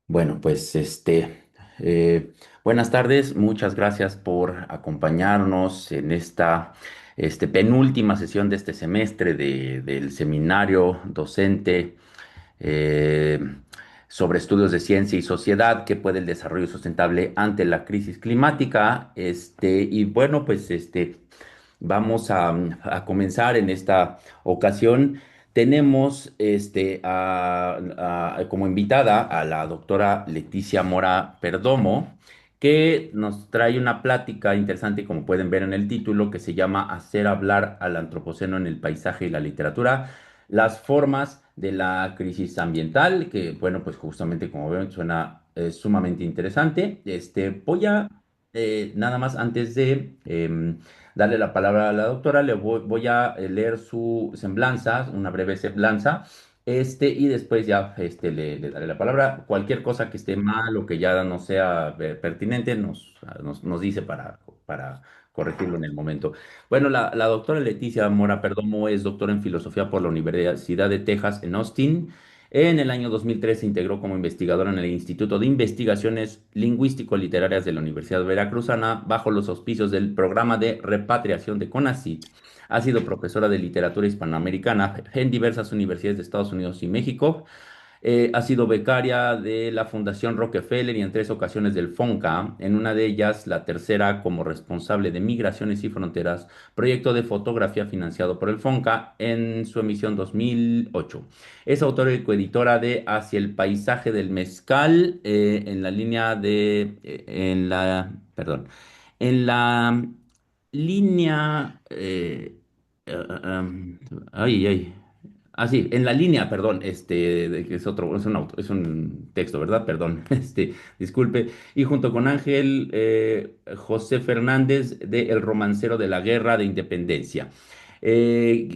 Bueno, pues buenas tardes, muchas gracias por acompañarnos en esta penúltima sesión de este semestre del seminario docente eh, sobre estudios de ciencia y sociedad que puede el desarrollo sustentable ante la crisis climática. Y bueno, pues vamos a comenzar en esta ocasión. Tenemos como invitada a la doctora Leticia Mora Perdomo, que nos trae una plática interesante, como pueden ver en el título, que se llama Hacer hablar al antropoceno en el paisaje y la literatura, las formas de la crisis ambiental, que bueno, pues justamente como ven, suena sumamente interesante. Voy a, nada más antes de darle la palabra a la doctora, voy a leer su semblanza, una breve semblanza, y después ya le daré la palabra. Cualquier cosa que esté mal o que ya no sea pertinente, nos dice para corregirlo en el momento. Bueno, la doctora Leticia Mora Perdomo es doctora en filosofía por la Universidad de Texas en Austin. En el año 2003 se integró como investigadora en el Instituto de Investigaciones Lingüístico-Literarias de la Universidad Veracruzana bajo los auspicios del programa de repatriación de CONACYT. Ha sido profesora de literatura hispanoamericana en diversas universidades de Estados Unidos y México. Ha sido becaria de la Fundación Rockefeller y en tres ocasiones del FONCA, en una de ellas, la tercera, como responsable de Migraciones y Fronteras, proyecto de fotografía financiado por el FONCA en su emisión 2008. Es autora y coeditora de Hacia el paisaje del mezcal, en la línea de, en la, perdón, en la línea, ay, ay. Ah, sí, en la línea, perdón, que es otro, es un texto, ¿verdad? Perdón, disculpe. Y junto con Ángel José Fernández de El Romancero de la Guerra de Independencia.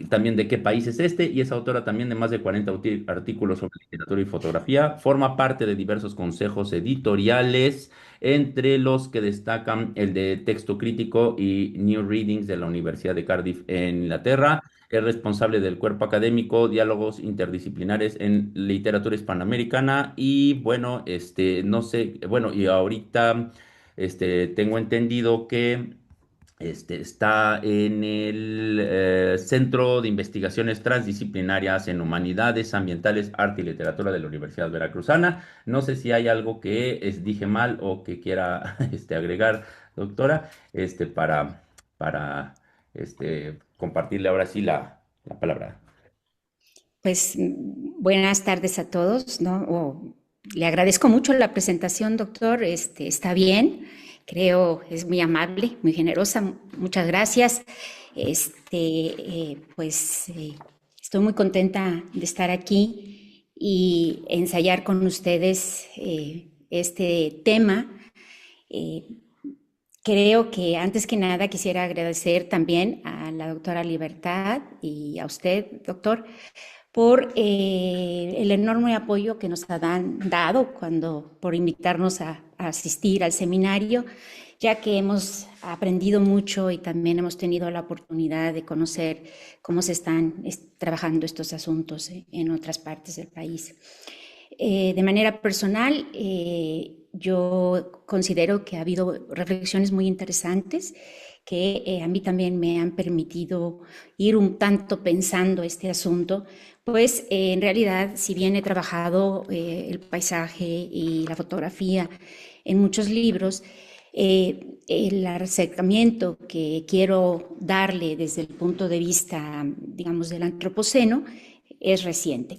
También de qué país es y es autora también de más de 40 artículos sobre literatura y fotografía. Forma parte de diversos consejos editoriales, entre los que destacan el de Texto Crítico y New Readings de la Universidad de Cardiff en Inglaterra. Es responsable del cuerpo académico Diálogos Interdisciplinares en Literatura Hispanoamericana y bueno, no sé, bueno, y ahorita tengo entendido que está en el Centro de Investigaciones Transdisciplinarias en Humanidades Ambientales, Arte y Literatura de la Universidad Veracruzana. No sé si hay algo que dije mal o que quiera agregar, doctora, para compartirle ahora sí la palabra. Pues buenas tardes a todos, ¿no? Le agradezco mucho la presentación, doctor. Está bien, creo es muy amable, muy generosa. Muchas gracias. Estoy muy contenta de estar aquí y ensayar con ustedes este tema. Eh, Creo que antes que nada quisiera agradecer también a la doctora Libertad y a usted, doctor, por el enorme apoyo que nos dado por invitarnos a asistir al seminario, ya que hemos aprendido mucho y también hemos tenido la oportunidad de conocer cómo se están trabajando estos asuntos en otras partes del país. De manera personal, yo considero que ha habido reflexiones muy interesantes que a mí también me han permitido ir un tanto pensando este asunto, pues en realidad, si bien he trabajado el paisaje y la fotografía en muchos libros, el acercamiento que quiero darle desde el punto de vista, digamos, del antropoceno es reciente.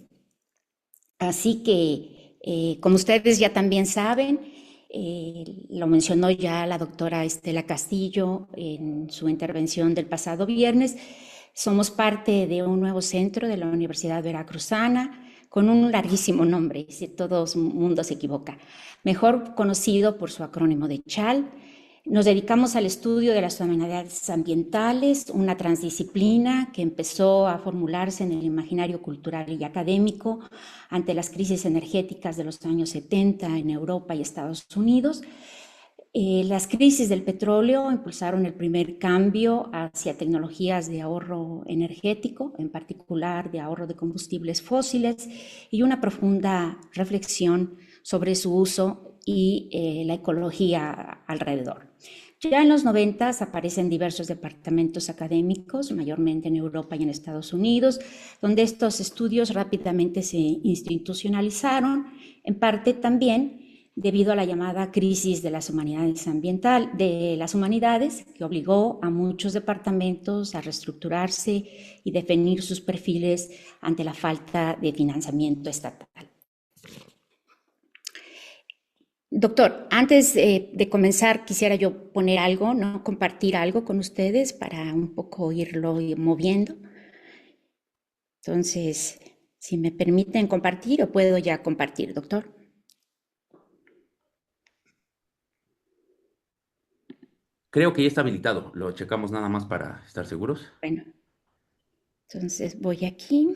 Así que, como ustedes ya también saben, lo mencionó ya la doctora Estela Castillo en su intervención del pasado viernes, somos parte de un nuevo centro de la Universidad Veracruzana con un larguísimo nombre, si todo el mundo se equivoca, mejor conocido por su acrónimo de CHAL. Nos dedicamos al estudio de las humanidades ambientales, una transdisciplina que empezó a formularse en el imaginario cultural y académico ante las crisis energéticas de los años 70 en Europa y Estados Unidos. Las crisis del petróleo impulsaron el primer cambio hacia tecnologías de ahorro energético, en particular de ahorro de combustibles fósiles, y una profunda reflexión sobre su uso y la ecología alrededor. Ya en los 90 aparecen diversos departamentos académicos, mayormente en Europa y en Estados Unidos, donde estos estudios rápidamente se institucionalizaron, en parte también debido a la llamada crisis de las humanidades, que obligó a muchos departamentos a reestructurarse y definir sus perfiles ante la falta de financiamiento estatal. Doctor, antes de comenzar quisiera yo poner algo, ¿no? Compartir algo con ustedes para un poco irlo moviendo. Entonces, si me permiten compartir o puedo ya compartir, doctor. Creo que ya está habilitado. Lo checamos nada más para estar seguros. Bueno, entonces voy aquí.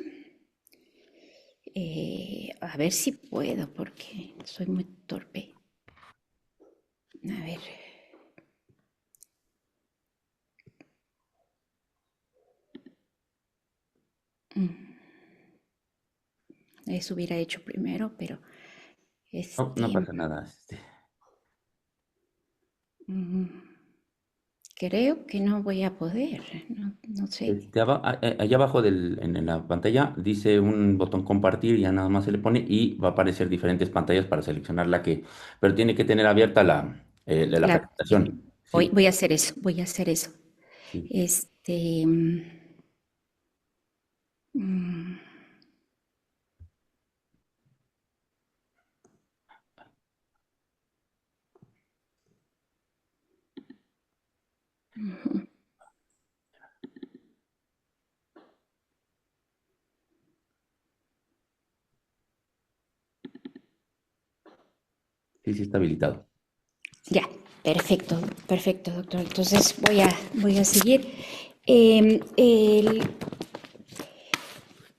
A ver si puedo porque soy muy torpe. A ver. Eso hubiera hecho primero, pero No, no pasa nada. creo que no voy a poder. No sé. Allá abajo en la pantalla dice un botón compartir, ya nada más se le pone y va a aparecer diferentes pantallas para seleccionar la que, pero tiene que tener abierta la La, presentación. Sí, voy a hacer eso, voy a hacer eso. sí. Este. mm, Sí, sí está habilitado. Ya, perfecto, perfecto, doctor. Entonces voy a seguir. El,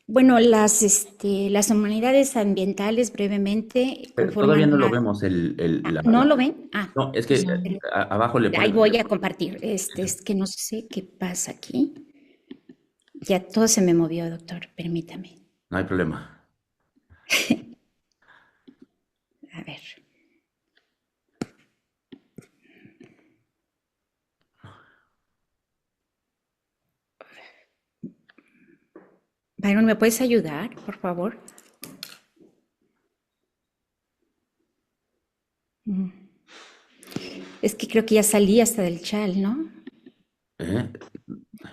bueno, las humanidades ambientales brevemente Pero todavía conforman no lo una... vemos ¿No lo ven? no, es que No. abajo le Ahí pones. voy a compartir. Es que no sé qué pasa aquí. Ya todo se me movió, doctor. Permítame. No hay problema. A ver. Byron, ¿me puedes ayudar, por favor? Es que creo que ya salí hasta del chal, ¿no? ¿Eh?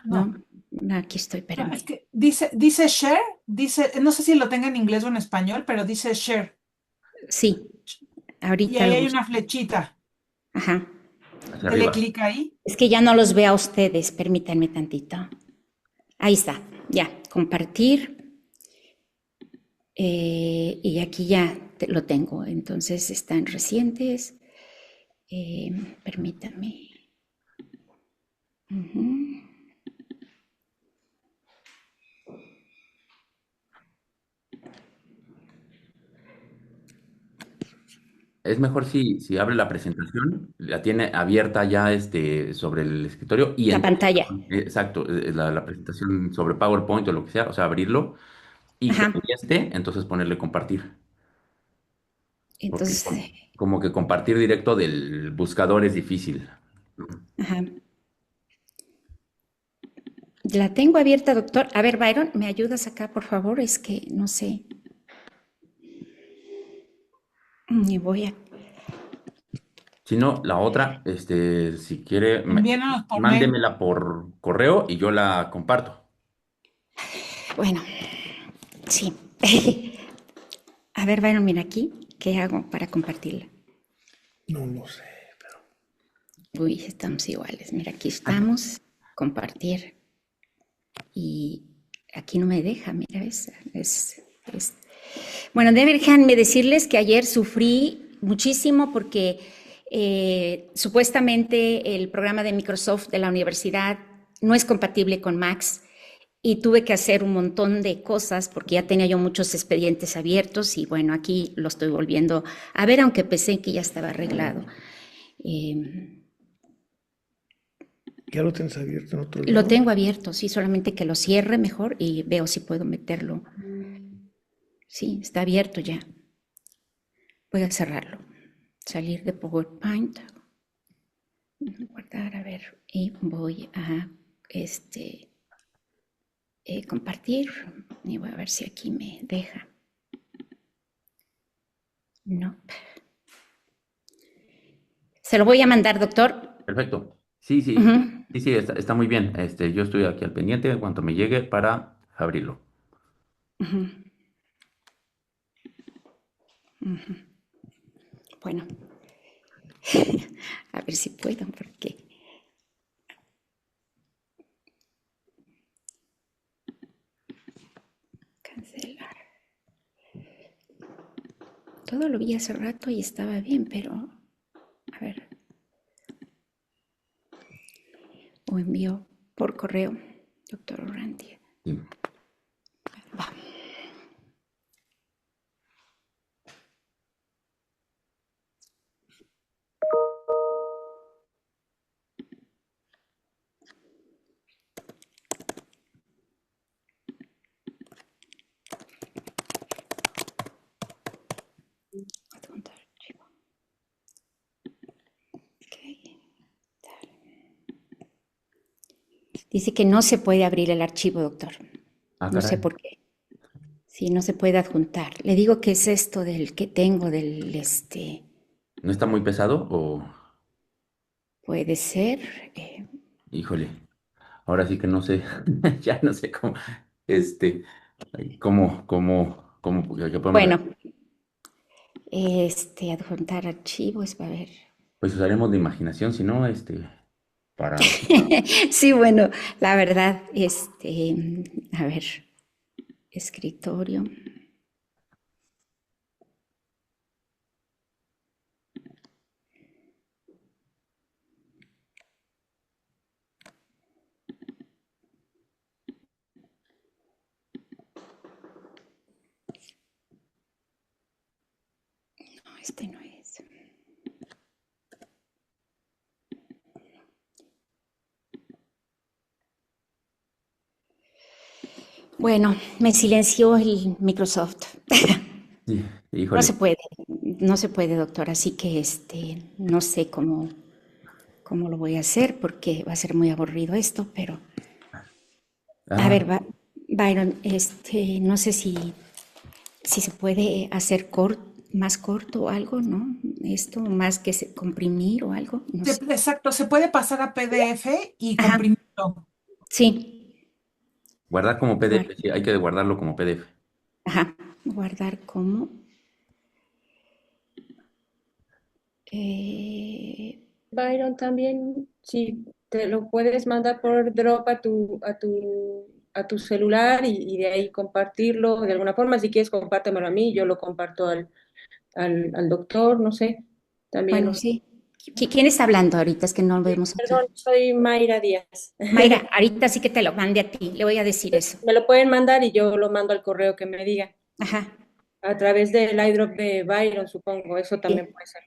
No, No. no, aquí estoy, No, espérame. es que dice share, no sé si lo tenga en inglés o en español, pero dice share. Sí, Y ahorita ahí lo hay busco. una flechita. Ajá. Hacia Dele arriba. clic ahí. Es que ya no los veo a ustedes, permítanme tantito. Ahí está, ya, compartir. Y aquí ya lo tengo. Entonces están recientes. Permítanme. Ujú. Es mejor si abre la presentación, la tiene abierta ya sobre el escritorio y La entonces, pantalla. exacto, la presentación sobre PowerPoint o lo que sea, o sea, abrirlo y que Ajá. ya esté, entonces ponerle compartir. Porque Entonces, como que compartir directo del buscador es difícil. ajá. La tengo abierta, doctor. A ver, Byron, ¿me ayudas acá, por favor? Es que no sé. Y voy a... Si no, la otra, si quiere, Envíanos por mail. mándemela por correo y yo la comparto. Bueno, sí. A ver, Byron, mira aquí. ¿Qué hago para compartirla? No lo sé. Uy, estamos iguales. Mira, aquí estamos. Compartir. Y aquí no me deja, mira, es... Bueno, déjenme decirles que ayer sufrí muchísimo porque supuestamente el programa de Microsoft de la universidad no es compatible con Macs y tuve que hacer un montón de cosas porque ya tenía yo muchos expedientes abiertos y bueno, aquí lo estoy volviendo a ver, aunque pensé que ya estaba arreglado. Ya lo tienes abierto en otro Lo lado. tengo abierto, sí, solamente que lo cierre mejor y veo si puedo meterlo. Sí, está abierto ya. Voy a cerrarlo. Salir de PowerPoint. Guardar, a ver. Y voy a compartir. Y voy a ver si aquí me deja. No. Se lo voy a mandar, doctor. Perfecto. Sí, sí, Ujú, sí, sí, está muy bien. Yo estoy aquí al pendiente en cuanto me llegue para abrirlo. ujú. Bueno, a ver si puedo, porque cancelar. Todo lo vi hace rato y estaba bien, pero a ver, o envío por correo, doctor Orrantia. Sí. Va. Adjuntar archivo. Ok. Dice que no se puede abrir el archivo, doctor. Ah, No sé caray. por qué. Sí, no se puede adjuntar. Le digo que es esto del que tengo, ¿No está muy pesado o, puede ser. híjole, ahora sí que no sé, ya no sé cómo, este, qué podemos, Bueno, adjuntar archivos, va a ver. pues usaremos la imaginación, si no, para, Sí, bueno, la verdad, a ver, escritorio. No, este no es. Bueno, me silenció el Microsoft. sí, No híjole. se puede, no se puede, doctor. Así que no sé cómo lo voy a hacer porque va a ser muy aburrido esto, pero a Ah, ver, Byron, no sé si se puede hacer más corto o algo, ¿no? Esto más que comprimir o algo, no sé. Exacto, se puede pasar a PDF y Ajá, comprimirlo. sí, guardar como PDF, guardar, sí, hay que guardarlo como PDF. ajá, guardar como. eh, Byron, también, si te lo puedes mandar por Drop a tu celular y de ahí compartirlo de alguna forma. Si quieres, compártemelo a mí, yo lo comparto al doctor, no sé. También, bueno, no sé. sí. ¿Quién está hablando ahorita? Es que no lo vemos Perdón, aquí. soy Mayra Díaz. Mayra, ahorita sí que te lo mande a ti, le voy a decir eso. Me lo pueden mandar y yo lo mando al correo que me diga. Ajá, A través del iDrop de Byron, supongo. Eso también sí. puede ser.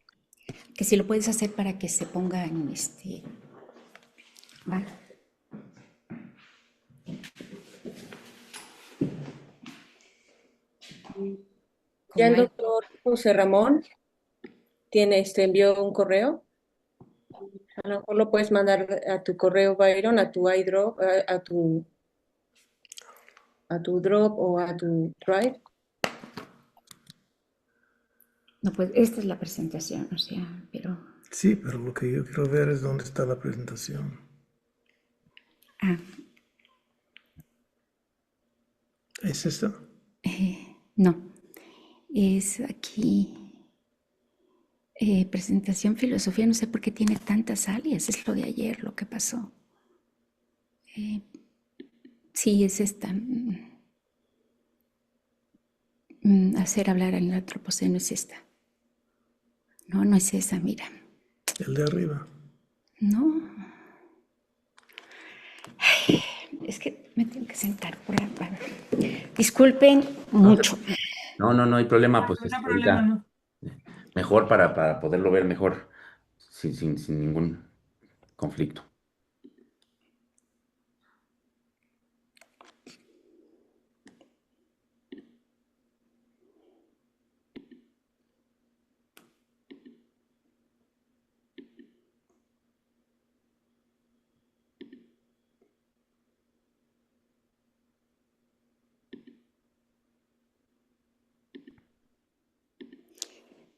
Que si lo puedes hacer para que se ponga en va. Ya Como el hay, doctor José Ramón envió un correo. A lo mejor lo puedes mandar a tu correo, Byron, a tu iDrop, a tu Drop o a tu Drive. no, pues esta es la presentación, o sea, pero, Sí, pero lo que yo quiero ver es dónde está la presentación. ah, ¿Es esto? no, es aquí, presentación filosofía, no sé por qué tiene tantas alias, es lo de ayer, lo que pasó. Sí, es esta, hacer hablar al antropoceno es esta. No, no es esa, mira, El de arriba. no, es que me tengo que sentar por acá. Disculpen No, mucho. no hay problema, pues No hay problema, ahorita no. mejor para poderlo ver mejor, sin ningún conflicto.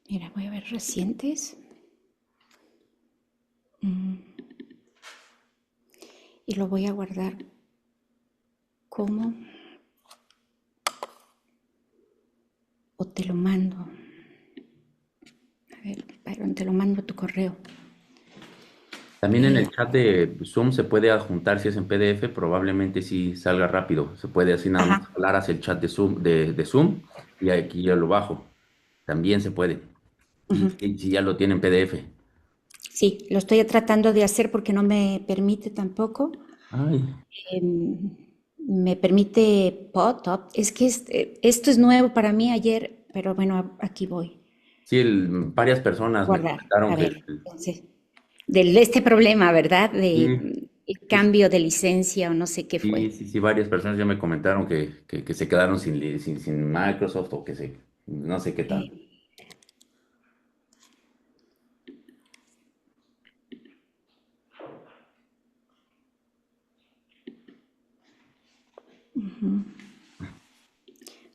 Mira, voy a ver recientes. Mm, Y lo voy a guardar como, o te lo mando. A ver, Byron, te lo mando a tu correo. También en Eh, el chat de Zoom se puede adjuntar si es en PDF, probablemente sí salga rápido. Se puede así nada más ajá, jalar hacia el chat de Zoom y aquí yo lo bajo. También se puede. Si ya lo tiene en PDF. sí, lo estoy tratando de hacer porque no me permite tampoco. Ay. Me permite Photoshop. Es que esto es nuevo para mí ayer, pero bueno, aquí voy. Sí, varias personas me Guardar. comentaron A que ver, entonces, de este problema, ¿verdad? sí, De el sí, sí, cambio de licencia o no sé qué sí, fue. sí, sí, varias personas ya me comentaron que se quedaron sin Microsoft o que no sé qué tal.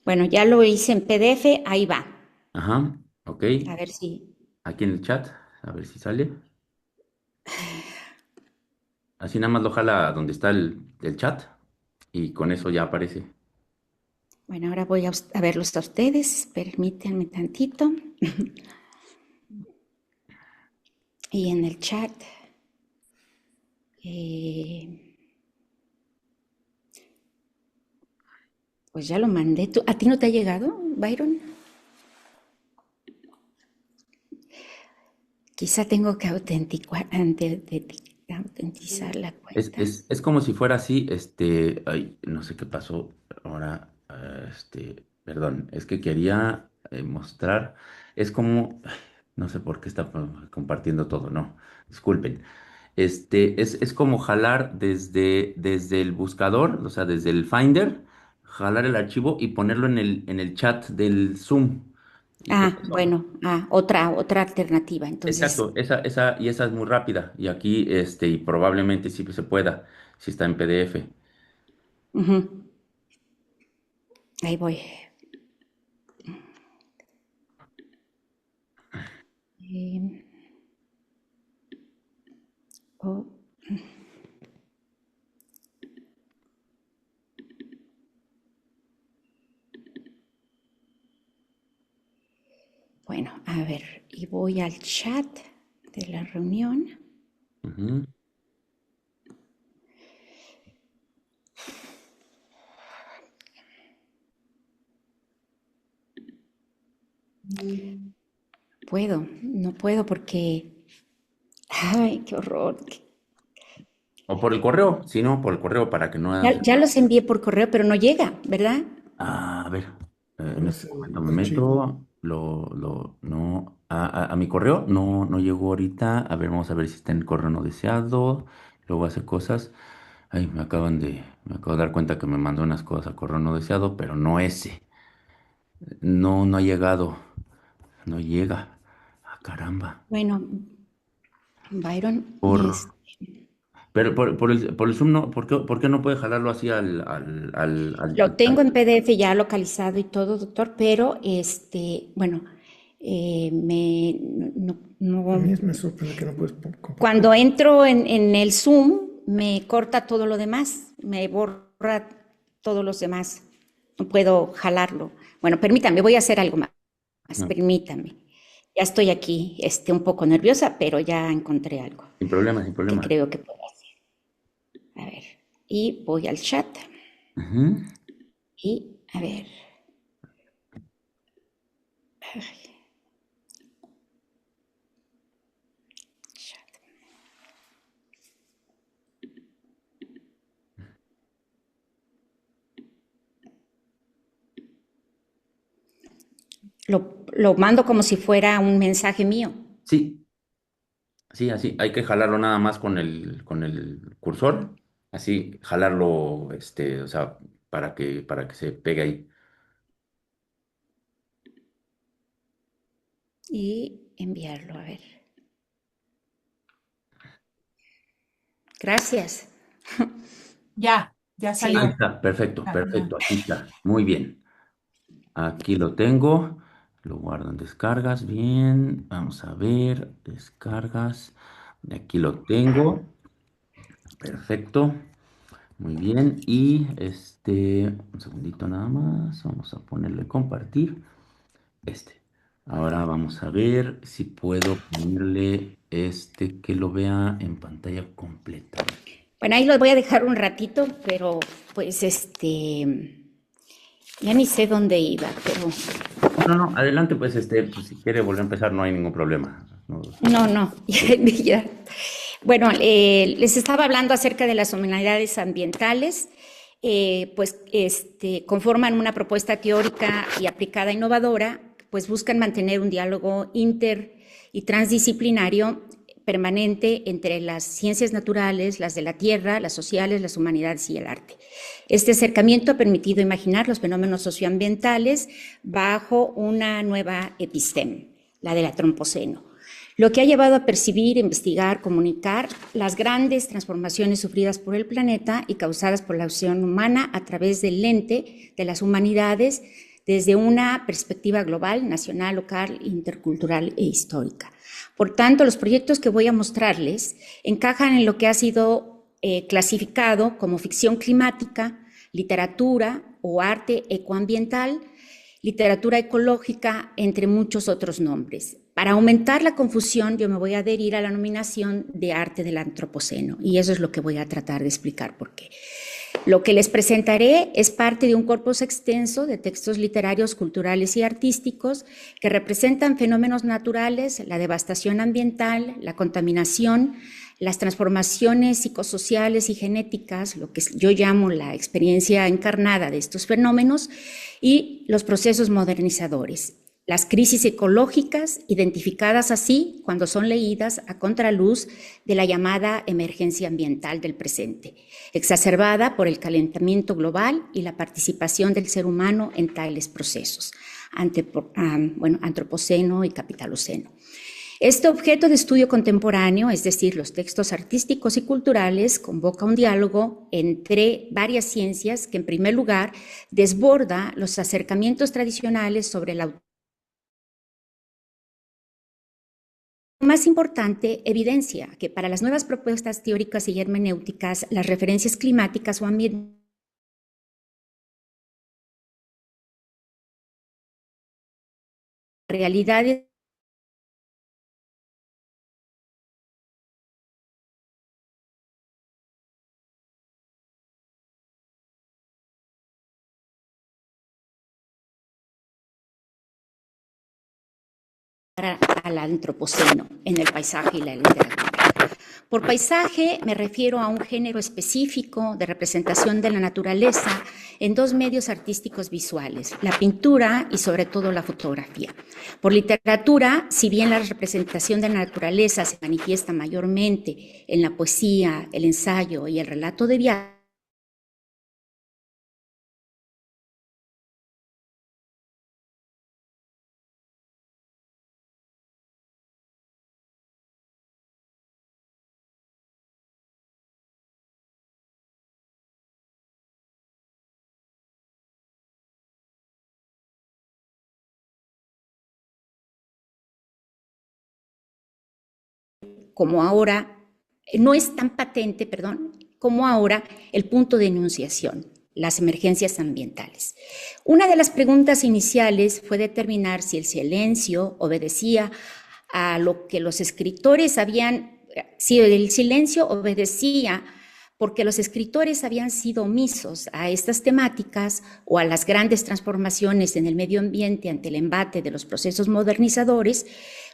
Bueno, ya lo hice en PDF, ahí va. Ajá, ok. A ver si. Aquí en el chat, a ver si sale. Así nada más lo jala donde está el chat y con eso ya aparece. Bueno, ahora voy a verlos a ustedes. Permítanme tantito. Y en el chat. eh, pues ya lo mandé. ¿A ti no te ha llegado, Byron? Quizá tengo que autentizar la cuenta. Es como si fuera así, ay, no sé qué pasó ahora, perdón, es que quería mostrar, es como, ay, no sé por qué está compartiendo todo, no, disculpen, es como jalar desde el buscador, o sea, desde el Finder, jalar el archivo y ponerlo en el chat del Zoom, y con Ah, eso. bueno, otra alternativa. Entonces, Exacto, esa es muy rápida, y aquí, y probablemente sí se pueda, si está en PDF. ujú, ahí voy. Eh, oh, bueno, a ver, y voy al chat de la reunión. Ujú. No puedo porque, ay, qué horror. O por el correo, si no, por el correo para que no... Ya los envié por correo, pero no llega, ¿verdad? A ver, en ¿Cuál este es momento el me archivo? meto, no, a mi correo no llegó ahorita. A ver, vamos a ver si está en el correo no deseado. Luego hace cosas. Ay, me acabo de dar cuenta que me mandó unas cosas a correo no deseado, pero no ese. No ha llegado, no llega. Ah, caramba. Bueno, Byron, Por, pero por el Zoom no, ¿por qué no puede jalarlo así lo al tengo chat? en PDF ya localizado y todo, doctor, pero bueno, A mí no, me sorprende que no puedes compartir. cuando entro en el Zoom, me corta todo lo demás, me borra todos los demás. No puedo jalarlo. Bueno, permítame, voy a hacer algo más. No, Permítame. Ya estoy aquí, un poco nerviosa, pero ya encontré algo sin problema, sin que problema. creo que puedo hacer. A ver, y voy al chat Ujú. y a ver. Chat. Lo mando como si fuera un mensaje mío. Sí, sí, así. Hay que jalarlo nada más con el cursor. Así, jalarlo, o sea, para que se pegue ahí. Y enviarlo, a ver. Gracias. Ya Ahí Sí, salió. está, perfecto, Ya, perfecto, ya. aquí está. Muy bien. Aquí lo tengo. Lo guardo en descargas. Bien, vamos a ver. Descargas. De aquí lo tengo. Perfecto. Muy bien. Y un segundito nada más. Vamos a ponerle compartir. Este. Ahora vamos a ver si puedo ponerle que lo vea en pantalla completa. Bueno, ahí lo voy a dejar un ratito, pero pues ya ni sé dónde iba, pero No, no, adelante, pues, pues, si quiere volver a empezar, no hay ningún problema. No, no, ya. Bueno, les estaba hablando acerca de las humanidades ambientales, pues conforman una propuesta teórica y aplicada innovadora, pues buscan mantener un diálogo inter y transdisciplinario permanente entre las ciencias naturales, las de la tierra, las sociales, las humanidades y el arte. Este acercamiento ha permitido imaginar los fenómenos socioambientales bajo una nueva episteme, la del antropoceno, lo que ha llevado a percibir, investigar, comunicar las grandes transformaciones sufridas por el planeta y causadas por la acción humana a través del lente de las humanidades desde una perspectiva global, nacional, local, intercultural e histórica. Por tanto, los proyectos que voy a mostrarles encajan en lo que ha sido clasificado como ficción climática, literatura o arte ecoambiental, literatura ecológica, entre muchos otros nombres. Para aumentar la confusión, yo me voy a adherir a la nominación de arte del antropoceno, y eso es lo que voy a tratar de explicar por qué. Lo que les presentaré es parte de un corpus extenso de textos literarios, culturales y artísticos que representan fenómenos naturales, la devastación ambiental, la contaminación, las transformaciones psicosociales y genéticas, lo que yo llamo la experiencia encarnada de estos fenómenos, y los procesos modernizadores. Las crisis ecológicas, identificadas así cuando son leídas a contraluz de la llamada emergencia ambiental del presente, exacerbada por el calentamiento global y la participación del ser humano en tales procesos, antropoceno y capitaloceno. Este objeto de estudio contemporáneo, es decir, los textos artísticos y culturales, convoca un diálogo entre varias ciencias que, en primer lugar, desborda los acercamientos tradicionales sobre la más importante, evidencia que para las nuevas propuestas teóricas y hermenéuticas, las referencias climáticas o ambientales realidades al antropoceno en el paisaje y la literatura. Por paisaje me refiero a un género específico de representación de la naturaleza en dos medios artísticos visuales, la pintura y sobre todo la fotografía. Por literatura, si bien la representación de la naturaleza se manifiesta mayormente en la poesía, el ensayo y el relato de viaje, como ahora, no es tan patente, como ahora el punto de enunciación, las emergencias ambientales. Una de las preguntas iniciales fue determinar si el silencio obedecía a lo que los escritores si el silencio obedecía porque los escritores habían sido omisos a estas temáticas o a las grandes transformaciones en el medio ambiente ante el embate de los procesos modernizadores,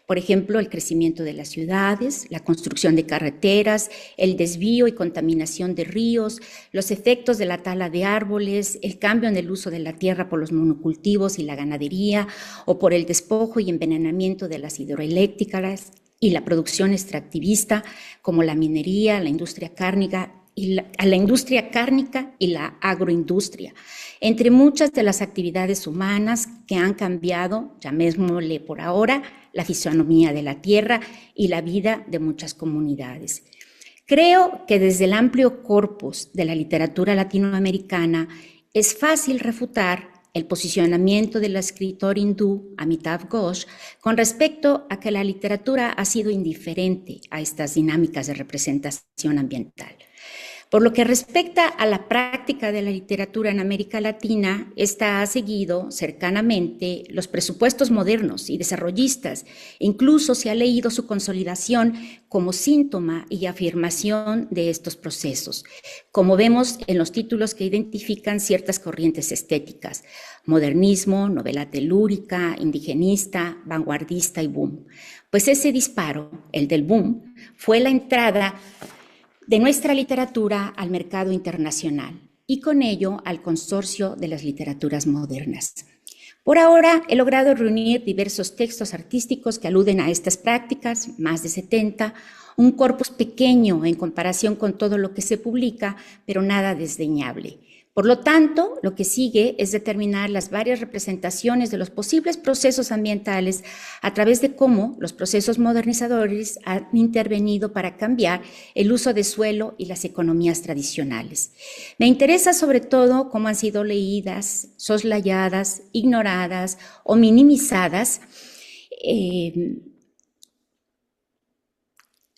por ejemplo, el crecimiento de las ciudades, la construcción de carreteras, el desvío y contaminación de ríos, los efectos de la tala de árboles, el cambio en el uso de la tierra por los monocultivos y la ganadería, o por el despojo y envenenamiento de las hidroeléctricas y la producción extractivista, como la minería, la industria cárnica y la agroindustria, entre muchas de las actividades humanas que han cambiado, llamémosle por ahora, la fisonomía de la tierra y la vida de muchas comunidades. Creo que desde el amplio corpus de la literatura latinoamericana es fácil refutar el posicionamiento del escritor hindú Amitav Ghosh con respecto a que la literatura ha sido indiferente a estas dinámicas de representación ambiental. Por lo que respecta a la práctica de la literatura en América Latina, esta ha seguido cercanamente los presupuestos modernos y desarrollistas. Incluso se ha leído su consolidación como síntoma y afirmación de estos procesos, como vemos en los títulos que identifican ciertas corrientes estéticas: modernismo, novela telúrica, indigenista, vanguardista y boom. Pues ese disparo, el del boom, fue la entrada de nuestra literatura al mercado internacional y con ello al consorcio de las literaturas modernas. Por ahora he logrado reunir diversos textos artísticos que aluden a estas prácticas, más de 70, un corpus pequeño en comparación con todo lo que se publica, pero nada desdeñable. Por lo tanto, lo que sigue es determinar las varias representaciones de los posibles procesos ambientales a través de cómo los procesos modernizadores han intervenido para cambiar el uso de suelo y las economías tradicionales. Me interesa sobre todo cómo han sido leídas, soslayadas, ignoradas o minimizadas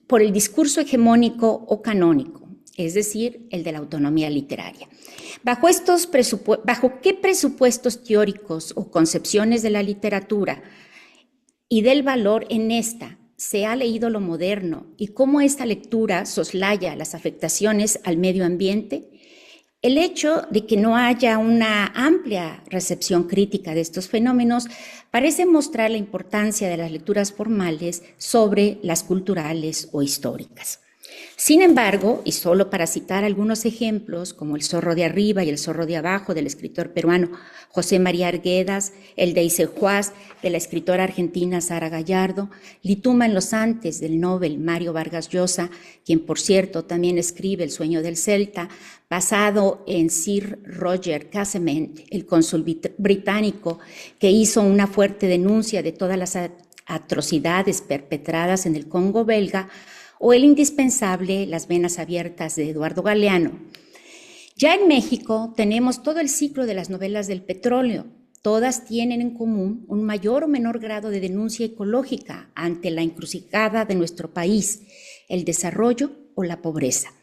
por el discurso hegemónico o canónico, es decir, el de la autonomía literaria. ¿Bajo qué presupuestos teóricos o concepciones de la literatura y del valor en esta se ha leído lo moderno y cómo esta lectura soslaya las afectaciones al medio ambiente? El hecho de que no haya una amplia recepción crítica de estos fenómenos parece mostrar la importancia de las lecturas formales sobre las culturales o históricas. Sin embargo, y solo para citar algunos ejemplos, como El zorro de arriba y El zorro de abajo del escritor peruano José María Arguedas, El de Isejuaz de la escritora argentina Sara Gallardo, Lituma en los Antes del Nobel Mario Vargas Llosa, quien por cierto también escribe El sueño del Celta, basado en Sir Roger Casement, el cónsul británico que hizo una fuerte denuncia de todas las atrocidades perpetradas en el Congo belga, o el indispensable Las venas abiertas de Eduardo Galeano. Ya en México tenemos todo el ciclo de las novelas del petróleo. Todas tienen en común un mayor o menor grado de denuncia ecológica ante la encrucijada de nuestro país, el desarrollo o la pobreza.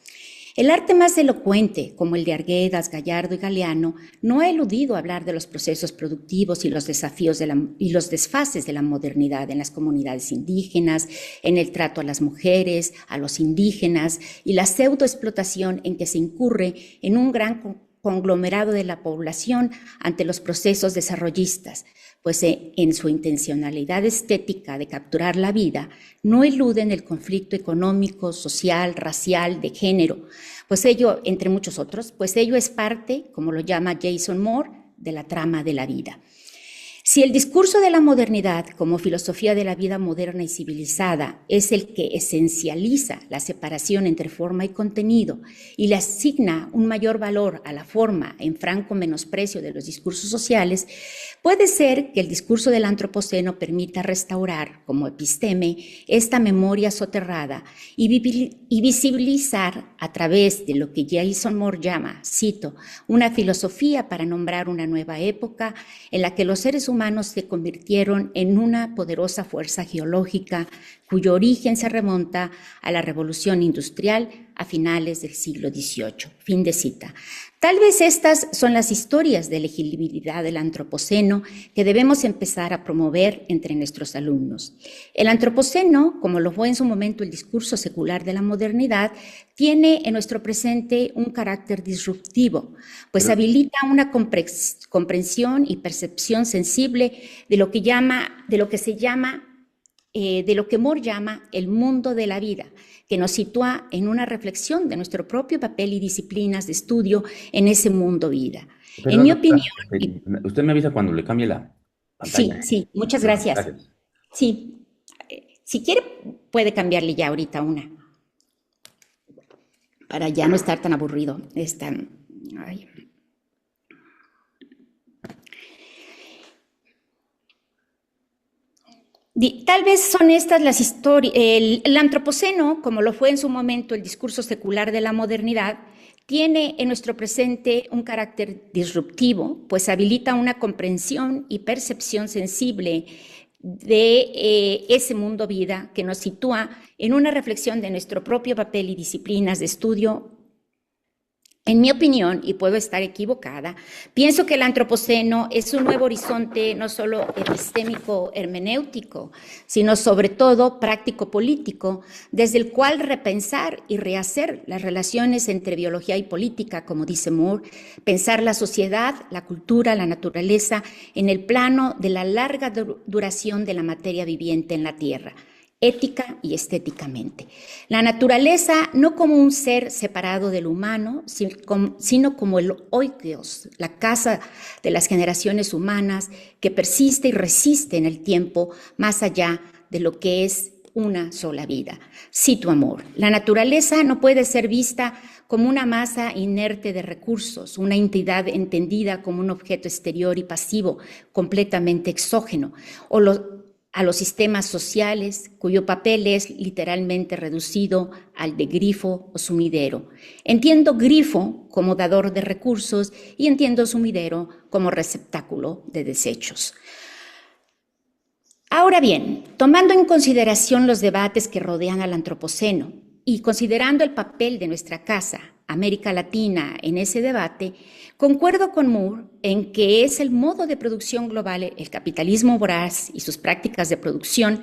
El arte más elocuente, como el de Arguedas, Gallardo y Galeano, no ha eludido hablar de los procesos productivos y los desafíos y los desfases de la modernidad en las comunidades indígenas, en el trato a las mujeres, a los indígenas y la pseudoexplotación en que se incurre en un gran conglomerado de la población ante los procesos desarrollistas, pues en su intencionalidad estética de capturar la vida, no eluden el conflicto económico, social, racial, de género, pues ello, entre muchos otros, pues ello es parte, como lo llama Jason Moore, de la trama de la vida. Si el discurso de la modernidad como filosofía de la vida moderna y civilizada es el que esencializa la separación entre forma y contenido y le asigna un mayor valor a la forma en franco menosprecio de los discursos sociales, puede ser que el discurso del antropoceno permita restaurar, como episteme, esta memoria soterrada y visibilizar a través de lo que Jason Moore llama, cito, una filosofía para nombrar una nueva época en la que los seres humanos se convirtieron en una poderosa fuerza geológica cuyo origen se remonta a la revolución industrial a finales del siglo XVIII. Fin de cita. Tal vez estas son las historias de legibilidad del antropoceno que debemos empezar a promover entre nuestros alumnos. El antropoceno, como lo fue en su momento el discurso secular de la modernidad, tiene en nuestro presente un carácter disruptivo, pues habilita una comprensión y percepción sensible de lo que Moore llama el mundo de la vida, que nos sitúa en una reflexión de nuestro propio papel y disciplinas de estudio en ese mundo vida. En mi opinión... Usted me avisa cuando le cambie la pantalla. Sí, muchas gracias. Sí, si quiere puede cambiarle ya ahorita una, para ya no estar tan aburrido. Tal vez son estas las historias. El antropoceno, como lo fue en su momento el discurso secular de la modernidad, tiene en nuestro presente un carácter disruptivo, pues habilita una comprensión y percepción sensible de ese mundo vida que nos sitúa en una reflexión de nuestro propio papel y disciplinas de estudio. En mi opinión, y puedo estar equivocada, pienso que el antropoceno es un nuevo horizonte no solo epistémico hermenéutico, sino sobre todo práctico-político, desde el cual repensar y rehacer las relaciones entre biología y política, como dice Moore, pensar la sociedad, la cultura, la naturaleza en el plano de la larga duración de la materia viviente en la Tierra, ética y estéticamente. La naturaleza no como un ser separado del humano, sino como el oikos, la casa de las generaciones humanas que persiste y resiste en el tiempo más allá de lo que es una sola vida. Cito a Moore: la naturaleza no puede ser vista como una masa inerte de recursos, una entidad entendida como un objeto exterior y pasivo, completamente exógeno, a los sistemas sociales, cuyo papel es literalmente reducido al de grifo o sumidero. Entiendo grifo como dador de recursos y entiendo sumidero como receptáculo de desechos. Ahora bien, tomando en consideración los debates que rodean al antropoceno y considerando el papel de nuestra casa, América Latina, en ese debate, concuerdo con Moore en que es el modo de producción global, el capitalismo voraz y sus prácticas de producción,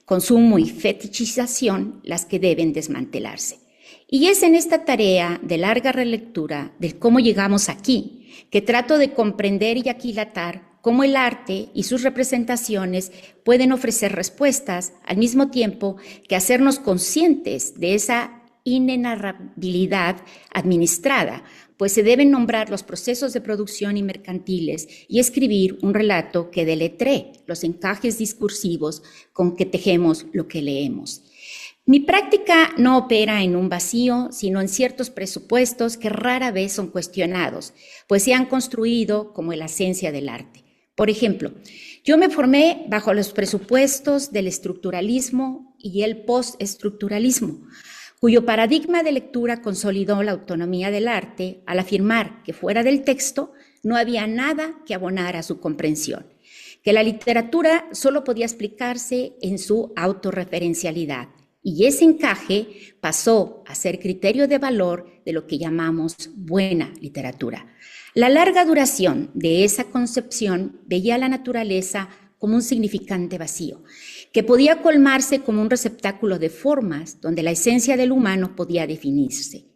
consumo y fetichización las que deben desmantelarse. Y es en esta tarea de larga relectura del cómo llegamos aquí que trato de comprender y aquilatar cómo el arte y sus representaciones pueden ofrecer respuestas al mismo tiempo que hacernos conscientes de esa inenarrabilidad administrada, pues se deben nombrar los procesos de producción y mercantiles y escribir un relato que deletree los encajes discursivos con que tejemos lo que leemos. Mi práctica no opera en un vacío, sino en ciertos presupuestos que rara vez son cuestionados, pues se han construido como la esencia del arte. Por ejemplo, yo me formé bajo los presupuestos del estructuralismo y el postestructuralismo, cuyo paradigma de lectura consolidó la autonomía del arte al afirmar que fuera del texto no había nada que abonar a su comprensión, que la literatura solo podía explicarse en su autorreferencialidad, y ese encaje pasó a ser criterio de valor de lo que llamamos buena literatura. La larga duración de esa concepción veía a la naturaleza como un significante vacío, que podía colmarse como un receptáculo de formas donde la esencia del humano podía definirse.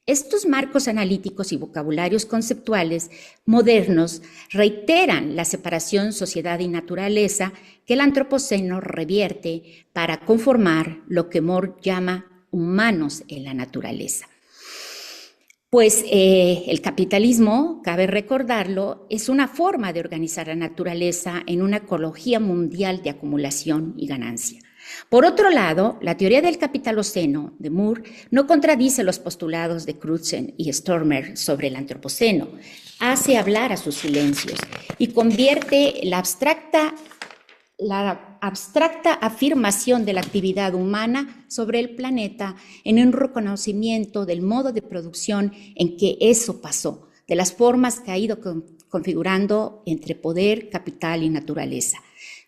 Estos marcos analíticos y vocabularios conceptuales modernos reiteran la separación sociedad y naturaleza que el antropoceno revierte para conformar lo que Moore llama humanos en la naturaleza. Pues el capitalismo, cabe recordarlo, es una forma de organizar la naturaleza en una ecología mundial de acumulación y ganancia. Por otro lado, la teoría del capitaloceno de Moore no contradice los postulados de Crutzen y Stormer sobre el antropoceno, hace hablar a sus silencios y convierte la abstracta afirmación de la actividad humana sobre el planeta en un reconocimiento del modo de producción en que eso pasó, de las formas que ha ido configurando entre poder, capital y naturaleza.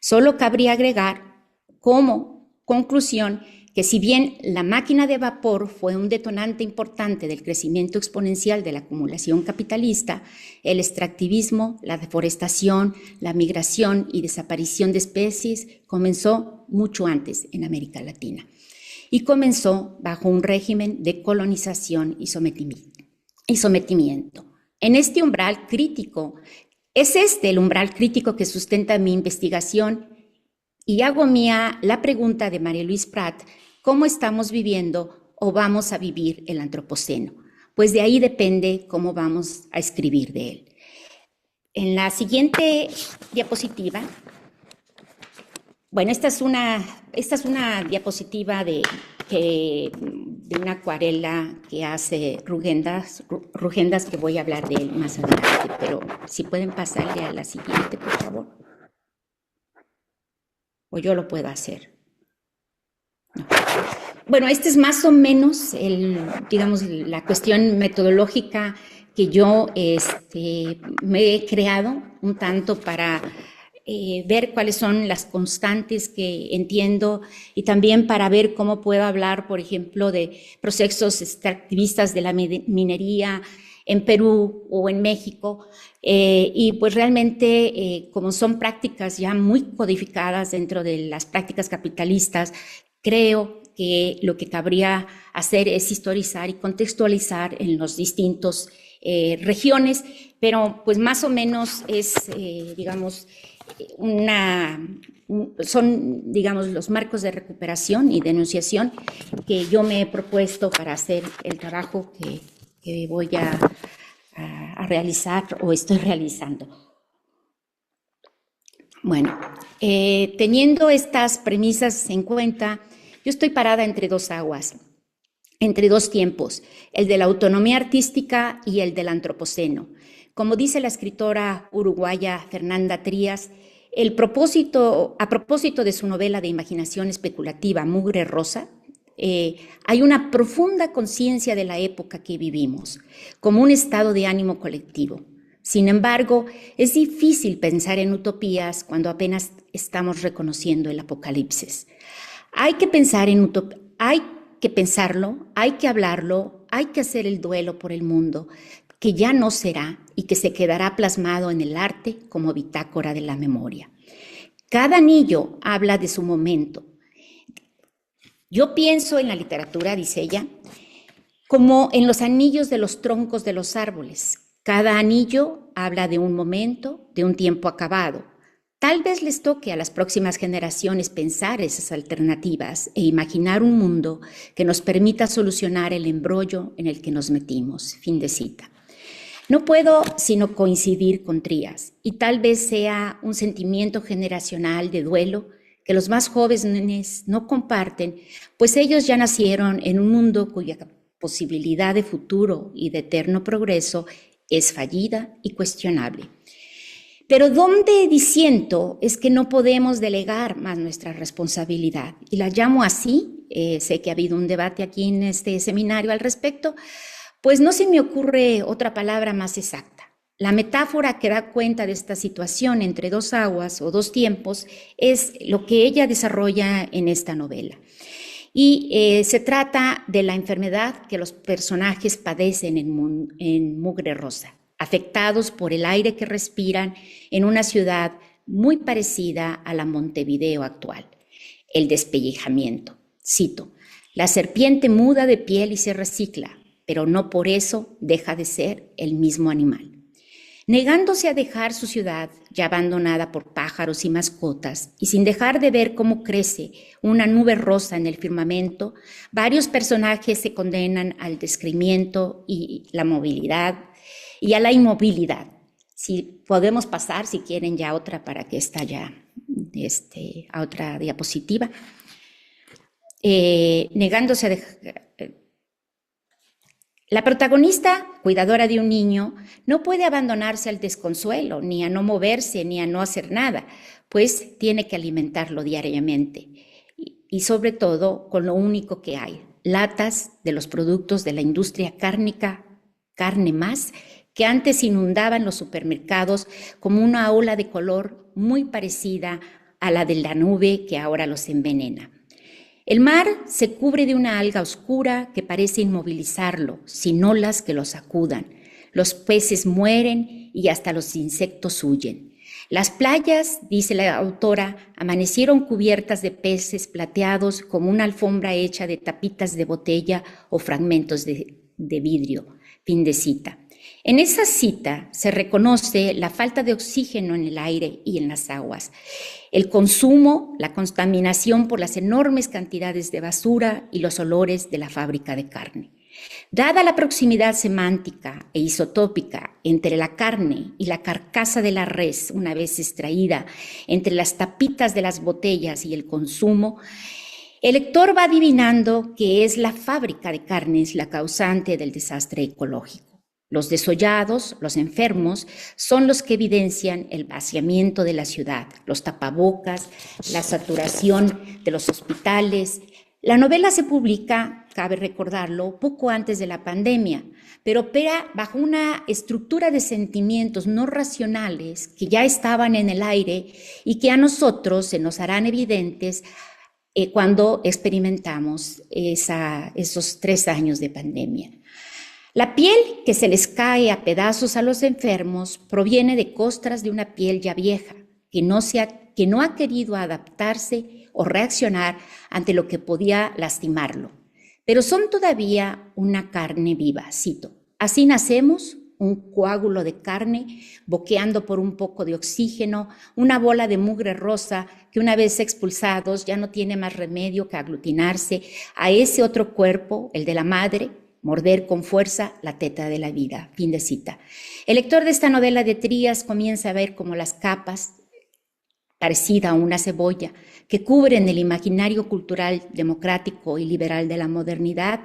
Solo cabría agregar como conclusión que si bien la máquina de vapor fue un detonante importante del crecimiento exponencial de la acumulación capitalista, el extractivismo, la deforestación, la migración y desaparición de especies comenzó mucho antes en América Latina y comenzó bajo un régimen de colonización y sometimiento. En este umbral crítico, es este el umbral crítico que sustenta mi investigación y hago mía la pregunta de María Luis Prat: ¿cómo estamos viviendo o vamos a vivir el antropoceno? Pues de ahí depende cómo vamos a escribir de él. En la siguiente diapositiva, bueno, esta es una diapositiva de una acuarela que hace Rugendas, que voy a hablar de él más adelante, pero si pueden pasarle a la siguiente, por favor. O yo lo puedo hacer. No. Bueno, este es más o menos digamos, la cuestión metodológica que yo me he creado un tanto para ver cuáles son las constantes que entiendo y también para ver cómo puedo hablar, por ejemplo, de procesos extractivistas de la minería en Perú o en México. Y pues realmente, como son prácticas ya muy codificadas dentro de las prácticas capitalistas, creo que lo que cabría hacer es historizar y contextualizar en los distintos regiones, pero pues más o menos es, digamos, son, digamos, los marcos de recuperación y denunciación que yo me he propuesto para hacer el trabajo que voy a realizar o estoy realizando. Bueno, teniendo estas premisas en cuenta, yo estoy parada entre dos aguas, entre dos tiempos, el de la autonomía artística y el del antropoceno. Como dice la escritora uruguaya Fernanda Trías, a propósito de su novela de imaginación especulativa Mugre Rosa, hay una profunda conciencia de la época que vivimos, como un estado de ánimo colectivo. Sin embargo, es difícil pensar en utopías cuando apenas estamos reconociendo el apocalipsis. Hay que pensarlo, hay que hablarlo, hay que hacer el duelo por el mundo, que ya no será y que se quedará plasmado en el arte como bitácora de la memoria. Cada anillo habla de su momento. Yo pienso en la literatura, dice ella, como en los anillos de los troncos de los árboles. Cada anillo habla de un momento, de un tiempo acabado. Tal vez les toque a las próximas generaciones pensar esas alternativas e imaginar un mundo que nos permita solucionar el embrollo en el que nos metimos. Fin de cita. No puedo sino coincidir con Trías, y tal vez sea un sentimiento generacional de duelo que los más jóvenes no comparten, pues ellos ya nacieron en un mundo cuya posibilidad de futuro y de eterno progreso es fallida y cuestionable. Pero donde disiento es que no podemos delegar más nuestra responsabilidad, y la llamo así, sé que ha habido un debate aquí en este seminario al respecto, pues no se me ocurre otra palabra más exacta. La metáfora que da cuenta de esta situación entre dos aguas o dos tiempos es lo que ella desarrolla en esta novela. Y se trata de la enfermedad que los personajes padecen en Mugre Rosa, afectados por el aire que respiran en una ciudad muy parecida a la Montevideo actual. El despellejamiento. Cito: la serpiente muda de piel y se recicla, pero no por eso deja de ser el mismo animal. Negándose a dejar su ciudad, ya abandonada por pájaros y mascotas, y sin dejar de ver cómo crece una nube rosa en el firmamento, varios personajes se condenan al descreimiento y la movilidad y a la inmovilidad. Si podemos pasar, si quieren, ya otra para que está ya a otra diapositiva. Negándose a dejar. La protagonista, cuidadora de un niño, no puede abandonarse al desconsuelo, ni a no moverse, ni a no hacer nada, pues tiene que alimentarlo diariamente. Y sobre todo con lo único que hay, latas de los productos de la industria cárnica, carne más, que antes inundaban los supermercados como una ola de color muy parecida a la de la nube que ahora los envenena. El mar se cubre de una alga oscura que parece inmovilizarlo, sin olas que lo sacudan. Los peces mueren y hasta los insectos huyen. Las playas, dice la autora, amanecieron cubiertas de peces plateados como una alfombra hecha de tapitas de botella o fragmentos de vidrio. Fin de cita. En esa cita se reconoce la falta de oxígeno en el aire y en las aguas, el consumo, la contaminación por las enormes cantidades de basura y los olores de la fábrica de carne. Dada la proximidad semántica e isotópica entre la carne y la carcasa de la res una vez extraída, entre las tapitas de las botellas y el consumo, el lector va adivinando que es la fábrica de carnes la causante del desastre ecológico. Los desollados, los enfermos, son los que evidencian el vaciamiento de la ciudad, los tapabocas, la saturación de los hospitales, La novela se publica, cabe recordarlo, poco antes de la pandemia, pero opera bajo una estructura de sentimientos no racionales que ya estaban en el aire y que a nosotros se nos harán evidentes cuando experimentamos esos 3 años de pandemia. La piel que se les cae a pedazos a los enfermos proviene de costras de una piel ya vieja, que no ha querido adaptarse o reaccionar ante lo que podía lastimarlo. Pero son todavía una carne viva, cito. Así nacemos, un coágulo de carne, boqueando por un poco de oxígeno, una bola de mugre rosa que una vez expulsados ya no tiene más remedio que aglutinarse a ese otro cuerpo, el de la madre, morder con fuerza la teta de la vida. Fin de cita. El lector de esta novela de Trías comienza a ver como las capas, parecida a una cebolla, que cubren el imaginario cultural democrático y liberal de la modernidad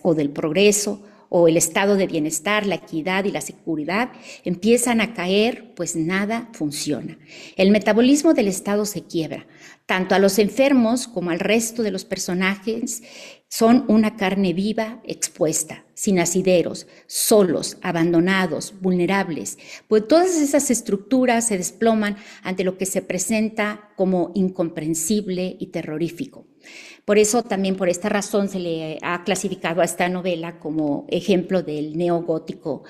o del progreso, o el estado de bienestar, la equidad y la seguridad, empiezan a caer, pues nada funciona. El metabolismo del Estado se quiebra. Tanto a los enfermos como al resto de los personajes son una carne viva expuesta, sin asideros, solos, abandonados, vulnerables, pues todas esas estructuras se desploman ante lo que se presenta como incomprensible y terrorífico. Por eso, también por esta razón, se le ha clasificado a esta novela como ejemplo del neogótico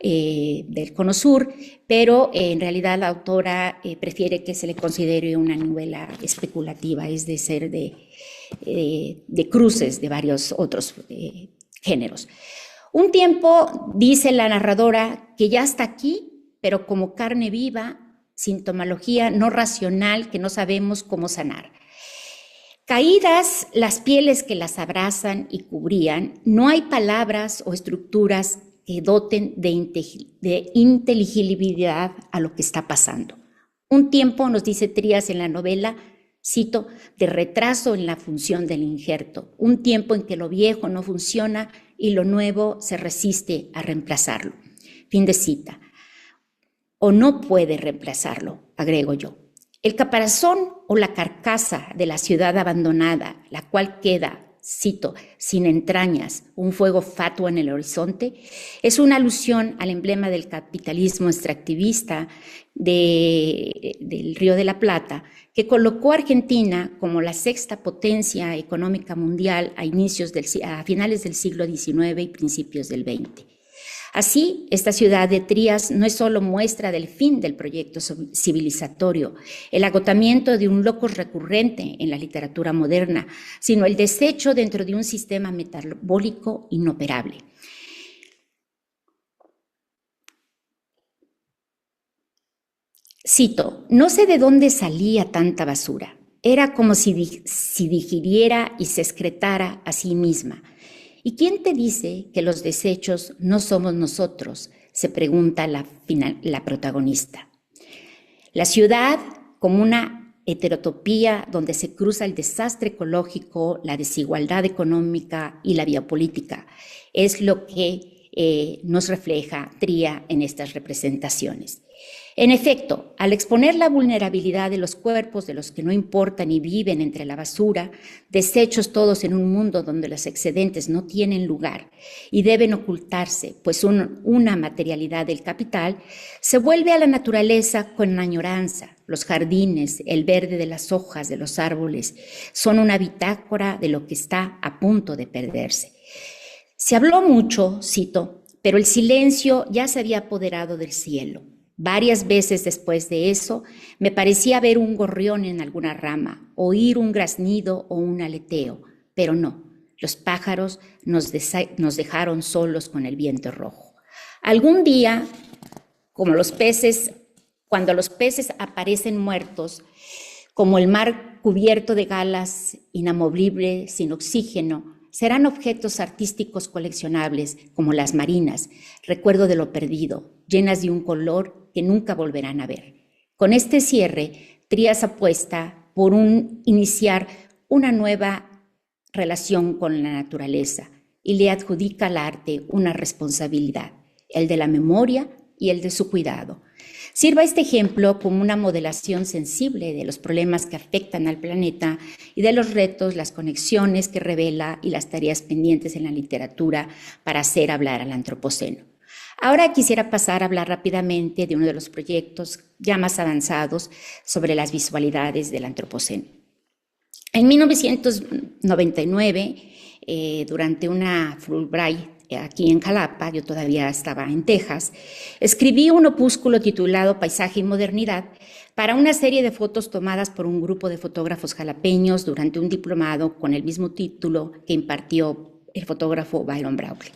del Cono Sur, pero en realidad la autora prefiere que se le considere una novela especulativa, es decir, de cruces de varios otros géneros. Un tiempo, dice la narradora, que ya está aquí, pero como carne viva, sintomología no racional que no sabemos cómo sanar. Caídas las pieles que las abrazan y cubrían, no hay palabras o estructuras que doten de inteligibilidad a lo que está pasando. Un tiempo, nos dice Trías en la novela, cito, de retraso en la función del injerto, un tiempo en que lo viejo no funciona y lo nuevo se resiste a reemplazarlo. Fin de cita. O no puede reemplazarlo, agrego yo. El caparazón o la carcasa de la ciudad abandonada, la cual queda, cito, sin entrañas, un fuego fatuo en el horizonte, es una alusión al emblema del capitalismo extractivista del Río de la Plata, que colocó a Argentina como la sexta potencia económica mundial a finales del siglo XIX y principios del XX. Así, esta ciudad de Trías no es solo muestra del fin del proyecto civilizatorio, el agotamiento de un locus recurrente en la literatura moderna, sino el desecho dentro de un sistema metabólico inoperable. Cito, no sé de dónde salía tanta basura. Era como si digiriera y se excretara a sí misma. ¿Y quién te dice que los desechos no somos nosotros?, se pregunta la protagonista. La ciudad, como una heterotopía donde se cruza el desastre ecológico, la desigualdad económica y la biopolítica, es lo que nos refleja Tría en estas representaciones. En efecto, al exponer la vulnerabilidad de los cuerpos de los que no importan y viven entre la basura, desechos todos en un mundo donde los excedentes no tienen lugar y deben ocultarse, pues una materialidad del capital, se vuelve a la naturaleza con añoranza. Los jardines, el verde de las hojas de los árboles, son una bitácora de lo que está a punto de perderse. Se habló mucho, cito, pero el silencio ya se había apoderado del cielo. Varias veces después de eso, me parecía ver un gorrión en alguna rama, oír un graznido o un aleteo, pero no, los pájaros nos dejaron solos con el viento rojo. Algún día, cuando los peces aparecen muertos, como el mar cubierto de galas, inamovible, sin oxígeno, serán objetos artísticos coleccionables, como las marinas, recuerdo de lo perdido, llenas de un color que nunca volverán a ver. Con este cierre, Trías apuesta por iniciar una nueva relación con la naturaleza y le adjudica al arte una responsabilidad, el de la memoria y el de su cuidado. Sirva este ejemplo como una modelación sensible de los problemas que afectan al planeta y de los retos, las conexiones que revela y las tareas pendientes en la literatura para hacer hablar al antropoceno. Ahora quisiera pasar a hablar rápidamente de uno de los proyectos ya más avanzados sobre las visualidades del antropoceno. En 1999, durante una Fulbright aquí en Jalapa, yo todavía estaba en Texas, escribí un opúsculo titulado Paisaje y Modernidad para una serie de fotos tomadas por un grupo de fotógrafos jalapeños durante un diplomado con el mismo título que impartió el fotógrafo Byron Bradley.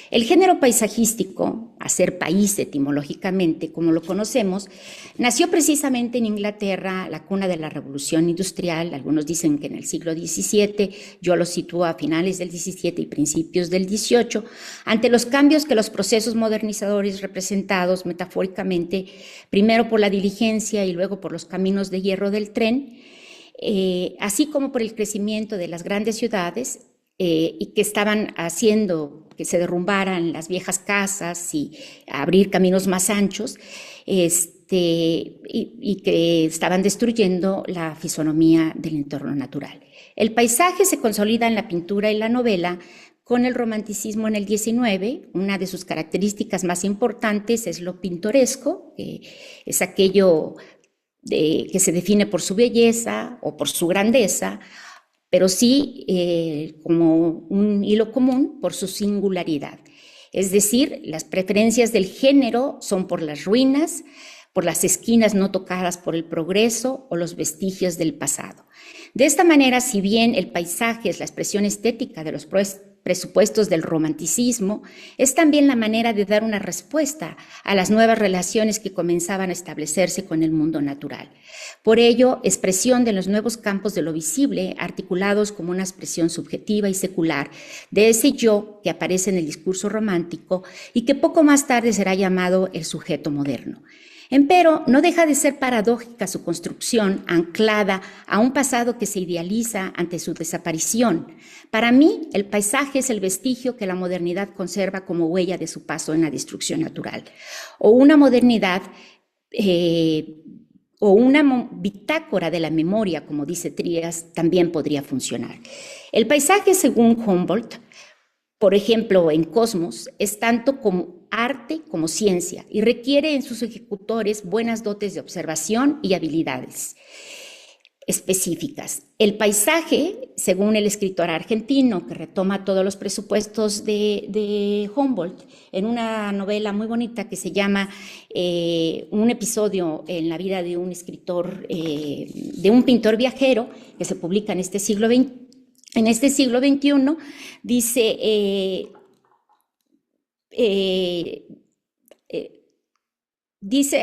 El género paisajístico, hacer país etimológicamente como lo conocemos, nació precisamente en Inglaterra, la cuna de la Revolución Industrial. Algunos dicen que en el siglo XVII, yo lo sitúo a finales del XVII y principios del XVIII, ante los cambios que los procesos modernizadores representados metafóricamente, primero por la diligencia y luego por los caminos de hierro del tren, así como por el crecimiento de las grandes ciudades, y que estaban haciendo que se derrumbaran las viejas casas y abrir caminos más anchos, y que estaban destruyendo la fisonomía del entorno natural. El paisaje se consolida en la pintura y la novela con el romanticismo en el XIX. Una de sus características más importantes es lo pintoresco, que es aquello que se define por su belleza o por su grandeza, pero sí como un hilo común por su singularidad. Es decir, las preferencias del género son por las ruinas, por las esquinas no tocadas por el progreso o los vestigios del pasado. De esta manera, si bien el paisaje es la expresión estética de los presupuestos del romanticismo, es también la manera de dar una respuesta a las nuevas relaciones que comenzaban a establecerse con el mundo natural. Por ello, expresión de los nuevos campos de lo visible, articulados como una expresión subjetiva y secular de ese yo que aparece en el discurso romántico y que poco más tarde será llamado el sujeto moderno. Empero, no deja de ser paradójica su construcción, anclada a un pasado que se idealiza ante su desaparición. Para mí, el paisaje es el vestigio que la modernidad conserva como huella de su paso en la destrucción natural, o una modernidad o una bitácora de la memoria, como dice Trías, también podría funcionar. El paisaje, según Humboldt, por ejemplo, en Cosmos, es tanto como arte como ciencia y requiere en sus ejecutores buenas dotes de observación y habilidades específicas. El paisaje, según el escritor argentino, que retoma todos los presupuestos de Humboldt, en una novela muy bonita que se llama Un episodio en la vida de un escritor, de un pintor viajero, que se publica en este siglo XX. En este siglo XXI, dice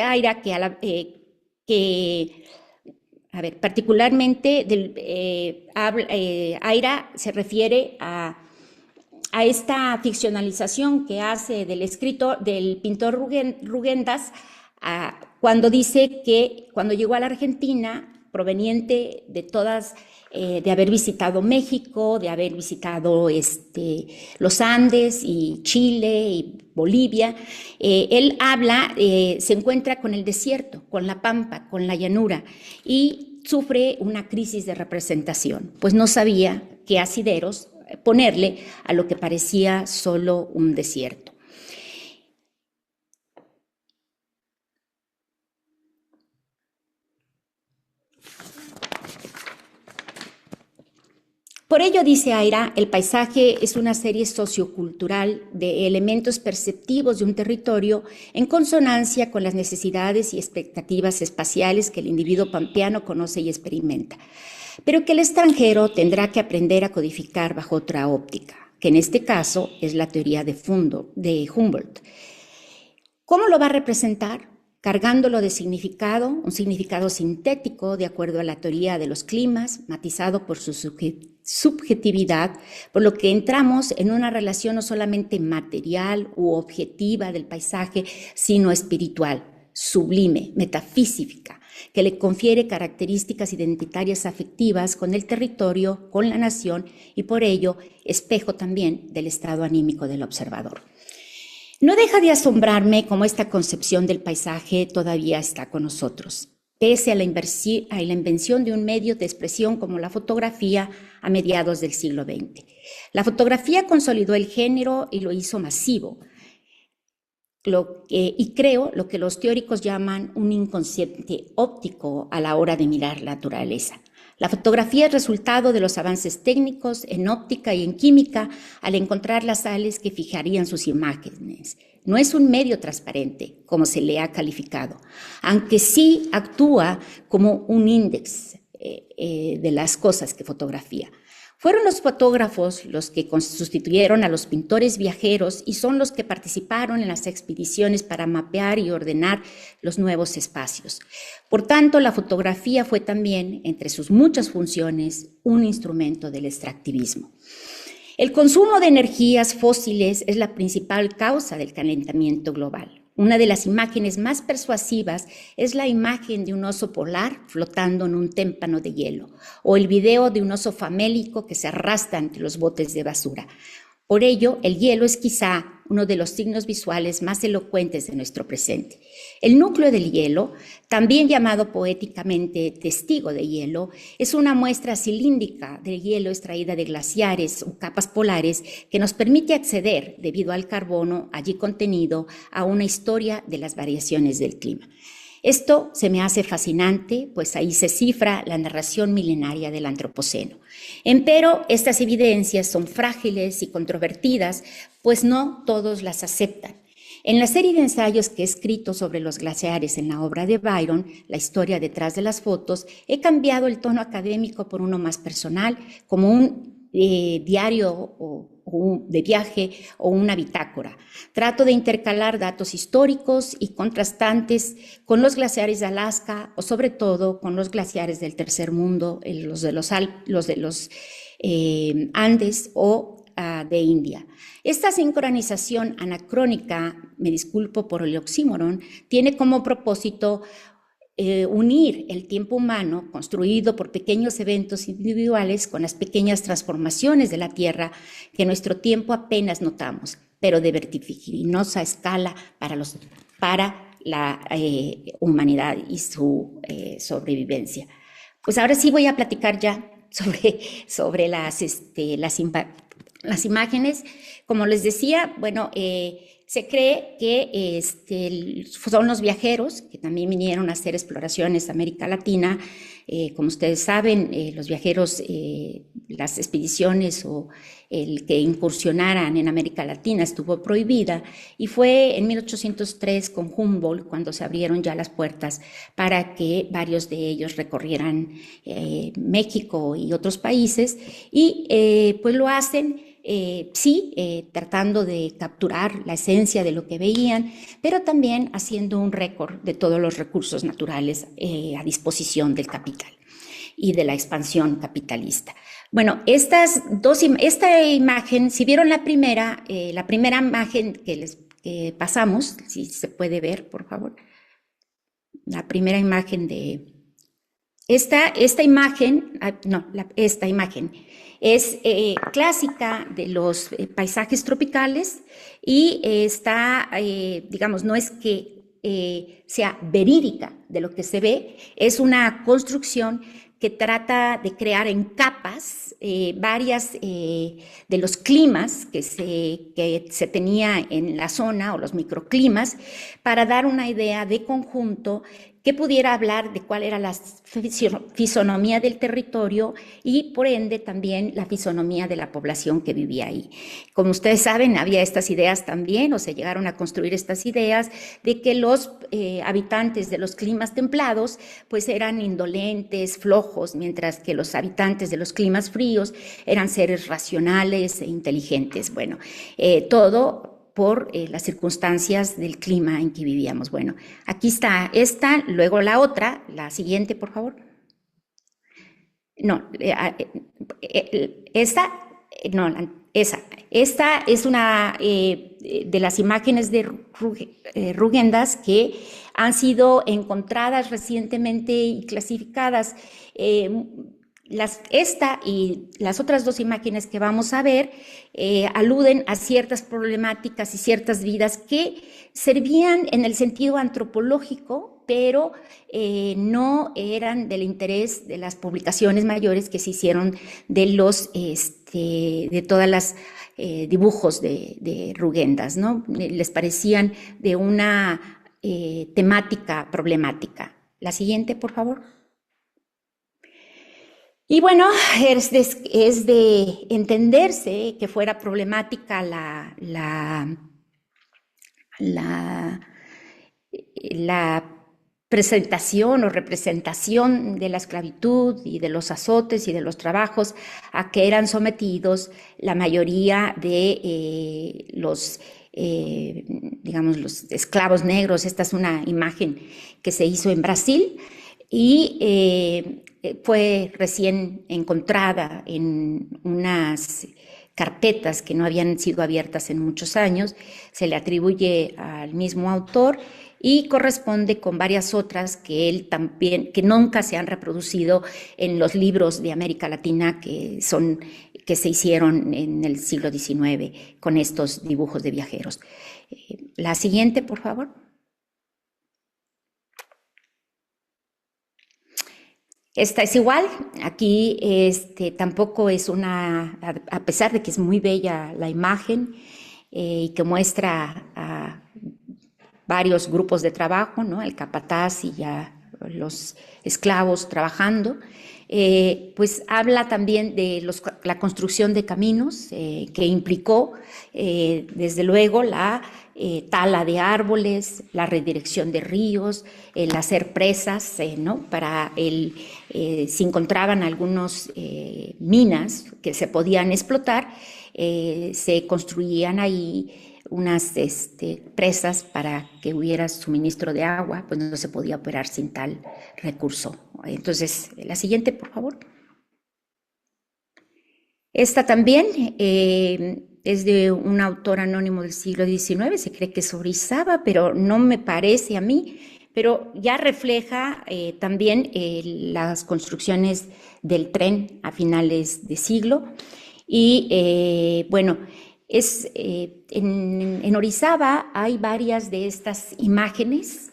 Aira particularmente Aira se refiere a esta ficcionalización que hace del pintor Rugendas, cuando dice que cuando llegó a la Argentina, proveniente de todas, de haber visitado México, de haber visitado los Andes y Chile y Bolivia, él se encuentra con el desierto, con la pampa, con la llanura, y sufre una crisis de representación, pues no sabía qué asideros ponerle a lo que parecía solo un desierto. Por ello, dice Aira, el paisaje es una serie sociocultural de elementos perceptivos de un territorio en consonancia con las necesidades y expectativas espaciales que el individuo pampeano conoce y experimenta, pero que el extranjero tendrá que aprender a codificar bajo otra óptica, que en este caso es la teoría de Humboldt. ¿Cómo lo va a representar? Cargándolo de significado, un significado sintético de acuerdo a la teoría de los climas, matizado por su subjetividad, por lo que entramos en una relación no solamente material u objetiva del paisaje, sino espiritual, sublime, metafísica, que le confiere características identitarias afectivas con el territorio, con la nación y por ello espejo también del estado anímico del observador. No deja de asombrarme cómo esta concepción del paisaje todavía está con nosotros, pese a la invención de un medio de expresión como la fotografía a mediados del siglo XX. La fotografía consolidó el género y lo hizo masivo, y creo lo que los teóricos llaman un inconsciente óptico a la hora de mirar la naturaleza. La fotografía es resultado de los avances técnicos en óptica y en química al encontrar las sales que fijarían sus imágenes. No es un medio transparente, como se le ha calificado, aunque sí actúa como un índice de las cosas que fotografía. Fueron los fotógrafos los que sustituyeron a los pintores viajeros y son los que participaron en las expediciones para mapear y ordenar los nuevos espacios. Por tanto, la fotografía fue también, entre sus muchas funciones, un instrumento del extractivismo. El consumo de energías fósiles es la principal causa del calentamiento global. Una de las imágenes más persuasivas es la imagen de un oso polar flotando en un témpano de hielo, o el video de un oso famélico que se arrastra entre los botes de basura. Por ello, el hielo es quizá uno de los signos visuales más elocuentes de nuestro presente. El núcleo del hielo, también llamado poéticamente testigo de hielo, es una muestra cilíndrica de hielo extraída de glaciares o capas polares que nos permite acceder, debido al carbono allí contenido, a una historia de las variaciones del clima. Esto se me hace fascinante, pues ahí se cifra la narración milenaria del Antropoceno. Empero, estas evidencias son frágiles y controvertidas, pues no todos las aceptan. En la serie de ensayos que he escrito sobre los glaciares en la obra de Byron, La historia detrás de las fotos, he cambiado el tono académico por uno más personal, como un diario de viaje o una bitácora. Trato de intercalar datos históricos y contrastantes con los glaciares de Alaska o sobre todo con los glaciares del tercer mundo, los de los Andes o de India. Esta sincronización anacrónica, me disculpo por el oxímoron, tiene como propósito unir el tiempo humano construido por pequeños eventos individuales con las pequeñas transformaciones de la Tierra que en nuestro tiempo apenas notamos, pero de vertiginosa escala para la humanidad y su sobrevivencia. Pues ahora sí voy a platicar ya sobre las imágenes. Como les decía, bueno, se cree que son los viajeros que también vinieron a hacer exploraciones a América Latina. Como ustedes saben, los viajeros, las expediciones o el que incursionaran en América Latina estuvo prohibida y fue en 1803 con Humboldt cuando se abrieron ya las puertas para que varios de ellos recorrieran México y otros países y pues lo hacen. Tratando de capturar la esencia de lo que veían, pero también haciendo un récord de todos los recursos naturales a disposición del capital y de la expansión capitalista. Bueno, esta imagen, si vieron la primera imagen que pasamos, si se puede ver, por favor, la primera imagen de esta imagen es clásica de los paisajes tropicales y está, digamos, no es que sea verídica de lo que se ve, es una construcción que trata de crear en capas varias de los climas que se tenía en la zona o los microclimas para dar una idea de conjunto que pudiera hablar de cuál era la fisonomía del territorio y por ende también la fisonomía de la población que vivía ahí. Como ustedes saben, había estas ideas también, o se llegaron a construir estas ideas de que los habitantes de los climas templados pues eran indolentes, flojos, mientras que los habitantes de los climas fríos eran seres racionales e inteligentes. Bueno, todo por las circunstancias del clima en que vivíamos. Bueno, aquí está esta, luego la otra, la siguiente, por favor. No, esta es una de las imágenes de Rugendas que han sido encontradas recientemente y clasificadas. Esta y las otras dos imágenes que vamos a ver aluden a ciertas problemáticas y ciertas vidas que servían en el sentido antropológico, pero no eran del interés de las publicaciones mayores que se hicieron de todas las dibujos de Rugendas, ¿no? Les parecían de una temática problemática. La siguiente, por favor. Y bueno, es de entenderse que fuera problemática la presentación o representación de la esclavitud y de los azotes y de los trabajos a que eran sometidos la mayoría de digamos, los esclavos negros. Esta es una imagen que se hizo en Brasil y fue recién encontrada en unas carpetas que no habían sido abiertas en muchos años. Se le atribuye al mismo autor y corresponde con varias otras que nunca se han reproducido en los libros de América Latina que se hicieron en el siglo XIX con estos dibujos de viajeros. La siguiente, por favor. Esta es igual, aquí tampoco es a pesar de que es muy bella la imagen y que muestra a varios grupos de trabajo, ¿no? El capataz y ya los esclavos trabajando, pues habla también de la construcción de caminos que implicó desde luego la tala de árboles, la redirección de ríos, el hacer presas, ¿no? Si encontraban algunos minas que se podían explotar, se construían ahí unas presas para que hubiera suministro de agua, pues no se podía operar sin tal recurso. Entonces, la siguiente, por favor. Esta también es de un autor anónimo del siglo XIX, se cree que es Orizaba, pero no me parece a mí, pero ya refleja también las construcciones del tren a finales de siglo. Y bueno, en Orizaba hay varias de estas imágenes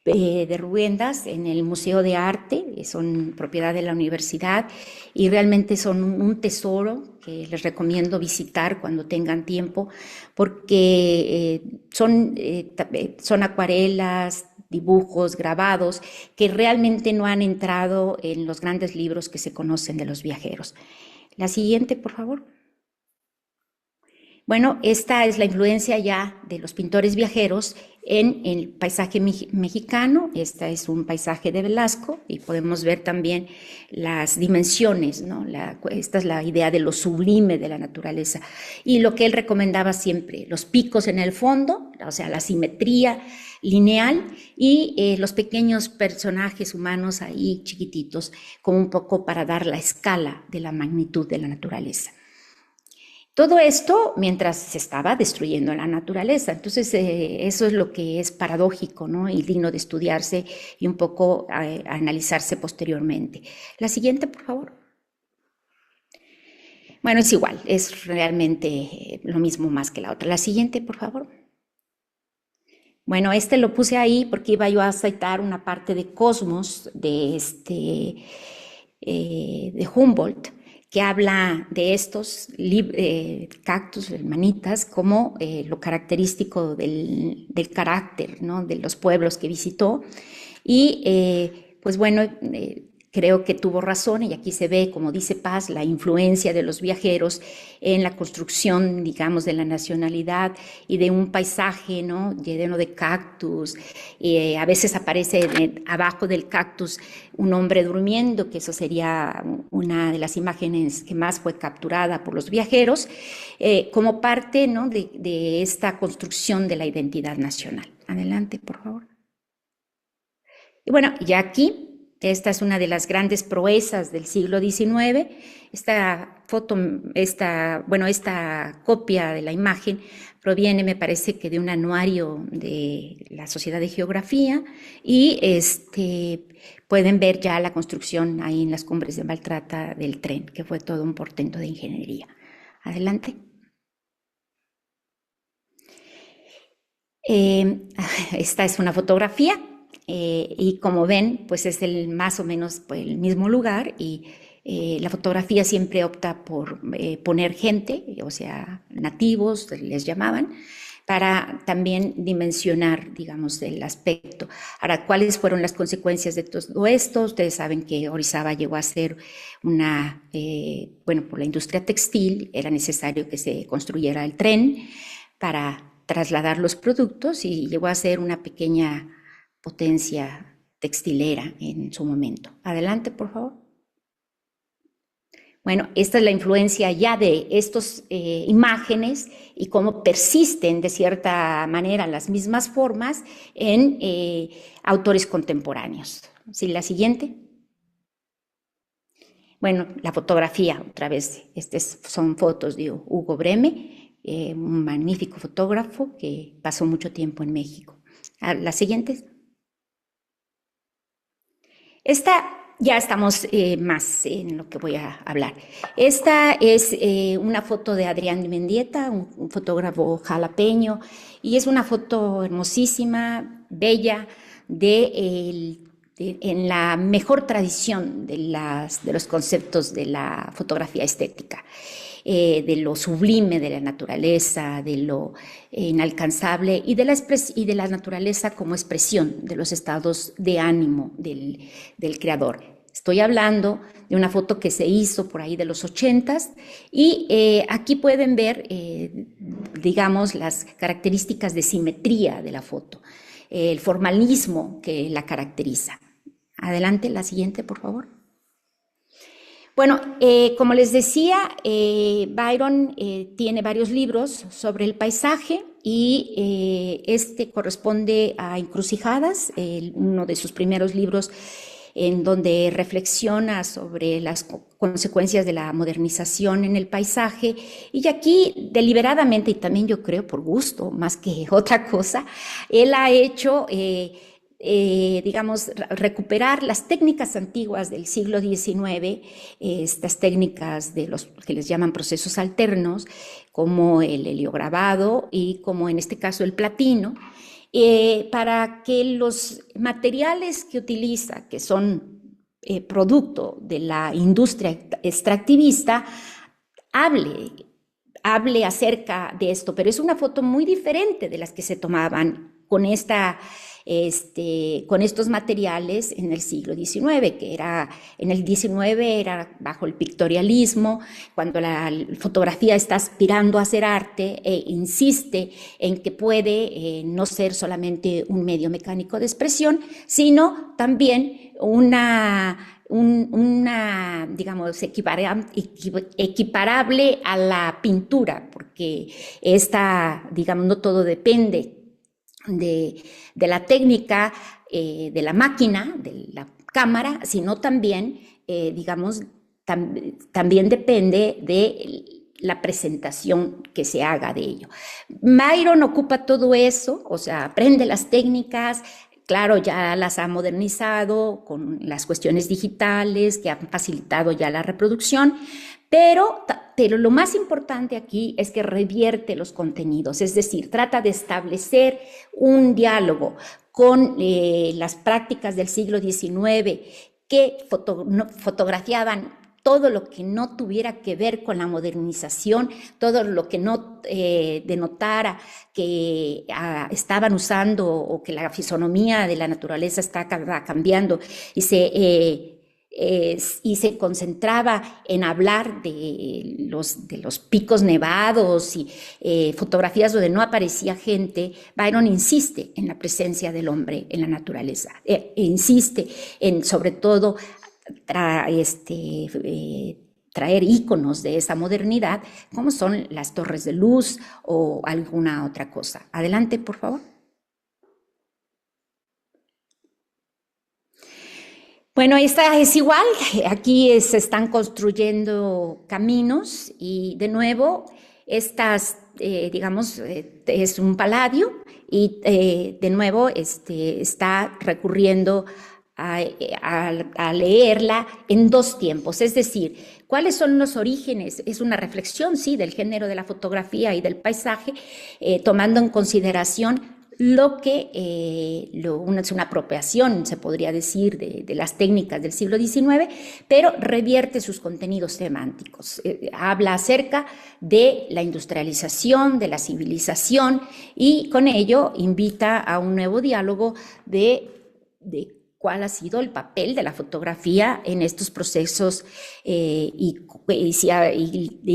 de Rugendas en el Museo de Arte, son propiedad de la universidad y realmente son un tesoro que les recomiendo visitar cuando tengan tiempo porque son acuarelas, dibujos, grabados que realmente no han entrado en los grandes libros que se conocen de los viajeros. La siguiente, por favor. Bueno, esta es la influencia ya de los pintores viajeros en el paisaje mexicano. Este es un paisaje de Velasco y podemos ver también las dimensiones, ¿no? Esta es la idea de lo sublime de la naturaleza. Y lo que él recomendaba siempre, los picos en el fondo, o sea, la simetría lineal y los pequeños personajes humanos ahí chiquititos, como un poco para dar la escala de la magnitud de la naturaleza. Todo esto mientras se estaba destruyendo la naturaleza. Entonces, eso es lo que es paradójico, ¿no? Y digno de estudiarse y un poco a analizarse posteriormente. La siguiente, por favor. Bueno, es igual, es realmente lo mismo más que la otra. La siguiente, por favor. Bueno, lo puse ahí porque iba yo a citar una parte de Cosmos de Humboldt, que habla de estos cactus, hermanitas, como lo característico del carácter, ¿no? De los pueblos que visitó. Y pues bueno, creo que tuvo razón y aquí se ve, como dice Paz, la influencia de los viajeros en la construcción, digamos, de la nacionalidad y de un paisaje, ¿no? Lleno de cactus. A veces aparece abajo del cactus un hombre durmiendo, que eso sería una de las imágenes que más fue capturada por los viajeros, como parte, ¿no? de esta construcción de la identidad nacional. Adelante, por favor. Y bueno, ya aquí Esta es una de las grandes proezas del siglo XIX. Esta foto, esta copia de la imagen proviene, me parece que de un anuario de la Sociedad de Geografía, y pueden ver ya la construcción ahí en las Cumbres de Maltrata del tren, que fue todo un portento de ingeniería. Adelante. Esta es una fotografía. Y como ven, pues es más o menos pues, el mismo lugar, y la fotografía siempre opta por poner gente, o sea, nativos les llamaban, para también dimensionar, digamos, el aspecto. Ahora, ¿cuáles fueron las consecuencias de todo esto? Ustedes saben que Orizaba llegó a ser por la industria textil, era necesario que se construyera el tren para trasladar los productos, y llegó a ser una pequeña potencia textilera en su momento. Adelante, por favor. Bueno, esta es la influencia ya de estas imágenes y cómo persisten de cierta manera las mismas formas en autores contemporáneos. ¿Sí, la siguiente? Bueno, la fotografía, otra vez, son fotos de Hugo Breme, un magnífico fotógrafo que pasó mucho tiempo en México. La siguiente. Esta ya estamos más en lo que voy a hablar. Esta es una foto de Adrián Mendieta, un fotógrafo jalapeño, y es una foto hermosísima, bella, en la mejor tradición de los conceptos de la fotografía estética. De lo sublime de la naturaleza, de lo inalcanzable, y de la naturaleza como expresión de los estados de ánimo del creador. Estoy hablando de una foto que se hizo por ahí de los 80s, y aquí pueden ver, digamos, las características de simetría de la foto, el formalismo que la caracteriza. Adelante, la siguiente, por favor. Bueno, como les decía, Byron tiene varios libros sobre el paisaje, y este corresponde a Encrucijadas, uno de sus primeros libros en donde reflexiona sobre las consecuencias de la modernización en el paisaje. Y aquí, deliberadamente, y también yo creo por gusto, más que otra cosa, él ha hecho digamos, recuperar las técnicas antiguas del siglo XIX, estas técnicas de los que les llaman procesos alternos, como el heliograbado y como en este caso el platino, para que los materiales que utiliza, que son producto de la industria extractivista, hable acerca de esto. Pero es una foto muy diferente de las que se tomaban con estos materiales en el siglo XIX, en el XIX era bajo el pictorialismo, cuando la fotografía está aspirando a ser arte e insiste en que puede no ser solamente un medio mecánico de expresión, sino también digamos, equiparable a la pintura, porque digamos, no todo depende de la técnica, de la máquina, de la cámara, sino también, digamos, también depende de la presentación que se haga de ello. Byron ocupa todo eso, o sea, aprende las técnicas. Claro, ya las ha modernizado con las cuestiones digitales que han facilitado ya la reproducción, pero lo más importante aquí es que revierte los contenidos, es decir, trata de establecer un diálogo con las prácticas del siglo XIX que fotografiaban todo lo que no tuviera que ver con la modernización, todo lo que no denotara que estaban usando o que la fisonomía de la naturaleza está cambiando, y se concentraba en hablar de los picos nevados y fotografías donde no aparecía gente. Byron insiste en la presencia del hombre en la naturaleza, insiste en, sobre todo, traer íconos de esa modernidad, como son las torres de luz o alguna otra cosa. Adelante, por favor. Bueno, esta es igual, aquí se están construyendo caminos y de nuevo estas, digamos, es un paladio y de nuevo está recurriendo a leerla en dos tiempos, es decir, ¿cuáles son los orígenes? Es una reflexión, sí, del género de la fotografía y del paisaje, tomando en consideración lo que es una apropiación, se podría decir, de las técnicas del siglo XIX, pero revierte sus contenidos semánticos. Habla acerca de la industrialización, de la civilización, y con ello invita a un nuevo diálogo de cuál ha sido el papel de la fotografía en estos procesos y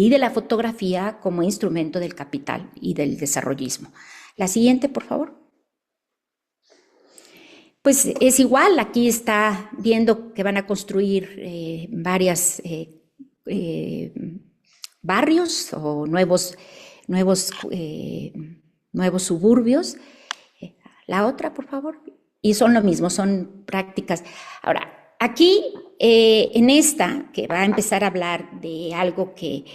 de la fotografía como instrumento del capital y del desarrollismo. La siguiente, por favor. Pues es igual, aquí está viendo que van a construir varios barrios o nuevos suburbios. La otra, por favor. Y son lo mismo, son prácticas. Ahora, aquí en esta, que va a empezar a hablar de algo que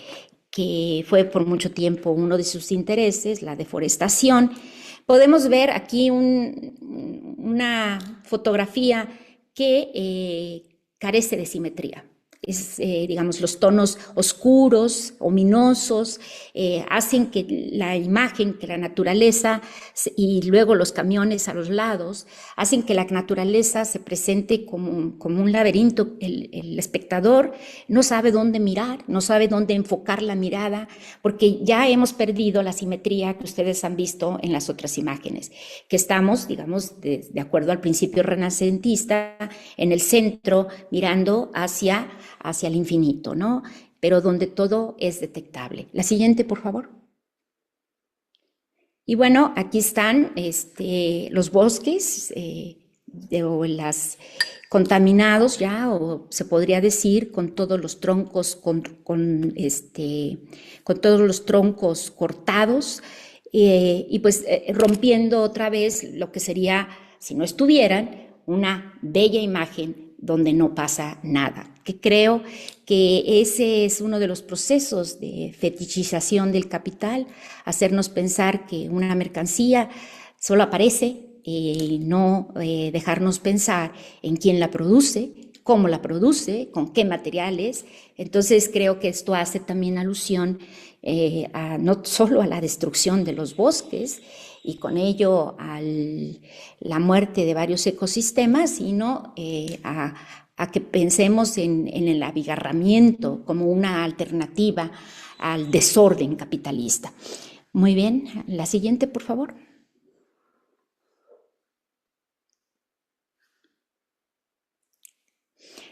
fue por mucho tiempo uno de sus intereses, la deforestación, podemos ver aquí una fotografía que carece de simetría. Digamos, los tonos oscuros, ominosos, hacen que la imagen, que la naturaleza y luego los camiones a los lados, hacen que la naturaleza se presente como un laberinto. El espectador no sabe dónde mirar, no sabe dónde enfocar la mirada, porque ya hemos perdido la simetría que ustedes han visto en las otras imágenes, que estamos, digamos, de acuerdo al principio renacentista, en el centro, mirando hacia el infinito, ¿no? Pero donde todo es detectable. La siguiente, por favor. Y bueno, aquí están los bosques o las contaminados ya, o se podría decir, con todos los troncos, con todos los troncos cortados, y pues rompiendo otra vez lo que sería, si no estuvieran, una bella imagen donde no pasa nada, que creo que ese es uno de los procesos de fetichización del capital, hacernos pensar que una mercancía solo aparece y no dejarnos pensar en quién la produce, cómo la produce, con qué materiales. Entonces creo que esto hace también alusión no solo a la destrucción de los bosques, y con ello a la muerte de varios ecosistemas, sino a que pensemos en el abigarramiento como una alternativa al desorden capitalista. Muy bien, la siguiente, por favor.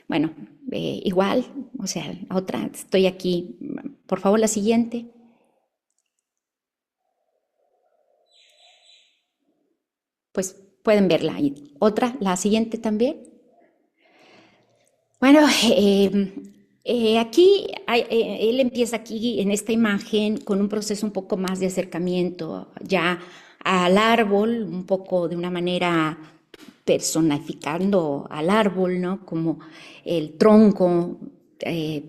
Bueno, igual, o sea, otra, estoy aquí. Por favor, la siguiente. Pues pueden verla ahí. Otra, la siguiente también. Bueno, aquí él empieza aquí en esta imagen con un proceso un poco más de acercamiento ya al árbol, un poco de una manera personificando al árbol, ¿no? Como el tronco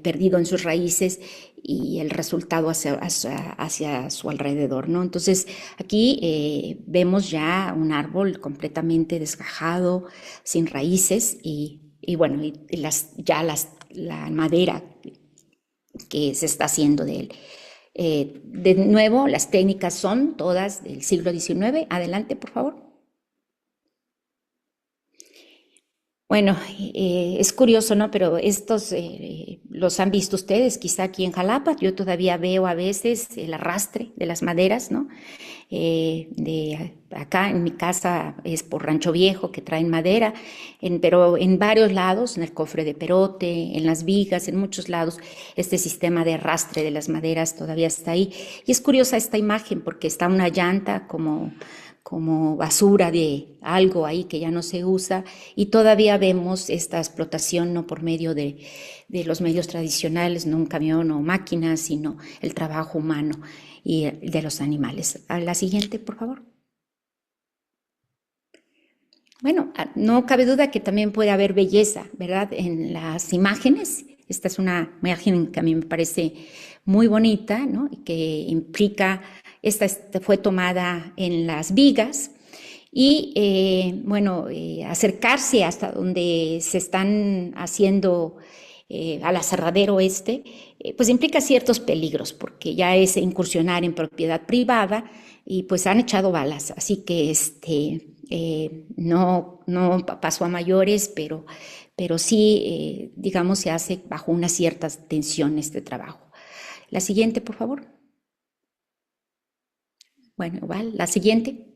perdido en sus raíces y el resultado hacia su alrededor, ¿no? Entonces aquí vemos ya un árbol completamente desgajado, sin raíces y bueno, la madera que se está haciendo de él. De nuevo, las técnicas son todas del siglo XIX. Adelante, por favor. Bueno, es curioso, ¿no? Pero estos los han visto ustedes, quizá aquí en Jalapa. Yo todavía veo a veces el arrastre de las maderas, ¿no? Acá en mi casa es por Rancho Viejo que traen madera, pero en varios lados, en el cofre de Perote, en las vigas, en muchos lados, este sistema de arrastre de las maderas todavía está ahí. Y es curiosa esta imagen porque está una llanta como basura de algo ahí que ya no se usa, y todavía vemos esta explotación no por medio de los medios tradicionales, no un camión o máquinas, sino el trabajo humano y de los animales. A la siguiente, por favor. Bueno, no cabe duda que también puede haber belleza, ¿verdad? En las imágenes. Esta es una imagen que a mí me parece muy bonita, ¿no? Y que implica, esta fue tomada en las vigas y, bueno, acercarse hasta donde se están haciendo al aserradero pues implica ciertos peligros, porque ya es incursionar en propiedad privada y pues han echado balas, así que no pasó a mayores, pero sí, digamos, se hace bajo unas ciertas tensiones de trabajo. La siguiente, por favor. Bueno, igual, la siguiente.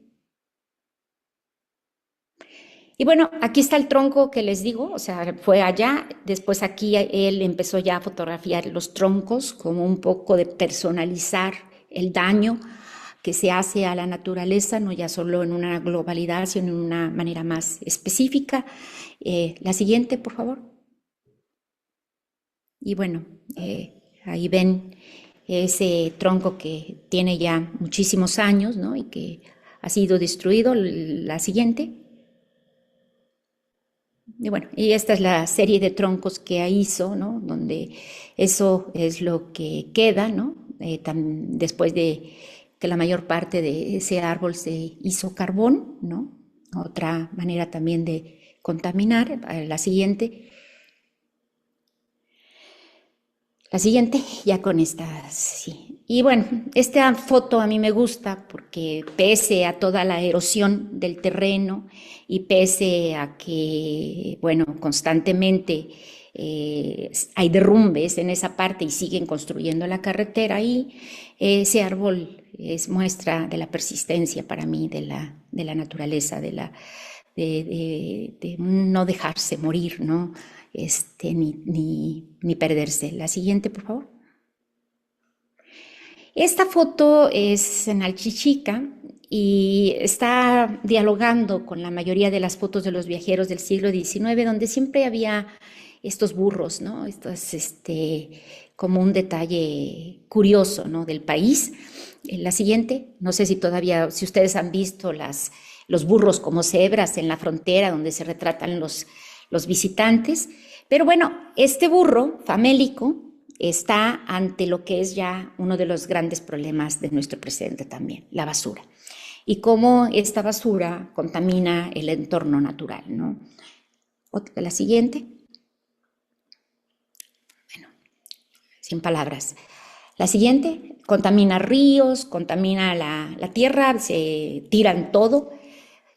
Y bueno, aquí está el tronco que les digo, o sea, fue allá, después aquí él empezó ya a fotografiar los troncos, como un poco de personalizar el daño que se hace a la naturaleza, no ya solo en una globalidad, sino en una manera más específica. La siguiente, por favor. Y bueno, ahí ven ese tronco que tiene ya muchísimos años, ¿no? Y que ha sido destruido. La siguiente. Y bueno, y esta es la serie de troncos que hizo, ¿no? Donde eso es lo que queda, ¿no? Después de que la mayor parte de ese árbol se hizo carbón, ¿no? Otra manera también de contaminar. La siguiente. La siguiente, ya con esta, sí. Y bueno, esta foto a mí me gusta porque pese a toda la erosión del terreno y pese a que, bueno, constantemente hay derrumbes en esa parte y siguen construyendo la carretera ahí, ese árbol es muestra de la persistencia para mí de la naturaleza, de no dejarse morir, ¿no? Ni perderse. La siguiente, por favor. Esta foto es en Alchichica y está dialogando con la mayoría de las fotos de los viajeros del siglo XIX, donde siempre había estos burros, ¿no? Esto es como un detalle curioso, ¿no? Del país. La siguiente, no sé si ustedes han visto los burros como cebras en la frontera donde se retratan los visitantes, pero bueno, este burro famélico está ante lo que es ya uno de los grandes problemas de nuestro presente también, la basura, y cómo esta basura contamina el entorno natural, ¿no? La siguiente. Bueno, sin palabras. La siguiente, contamina ríos, contamina la tierra, se tiran todo.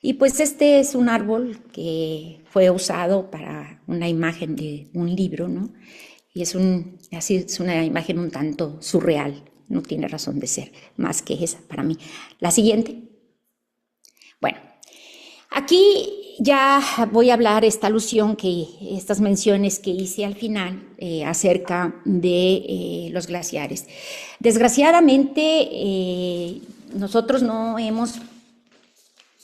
Y pues este es un árbol que fue usado para una imagen de un libro, ¿no? Y es una imagen un tanto surreal, no tiene razón de ser más que esa para mí. La siguiente. Bueno, aquí ya voy a hablar estas menciones que hice al final acerca de los glaciares. Desgraciadamente, nosotros no hemos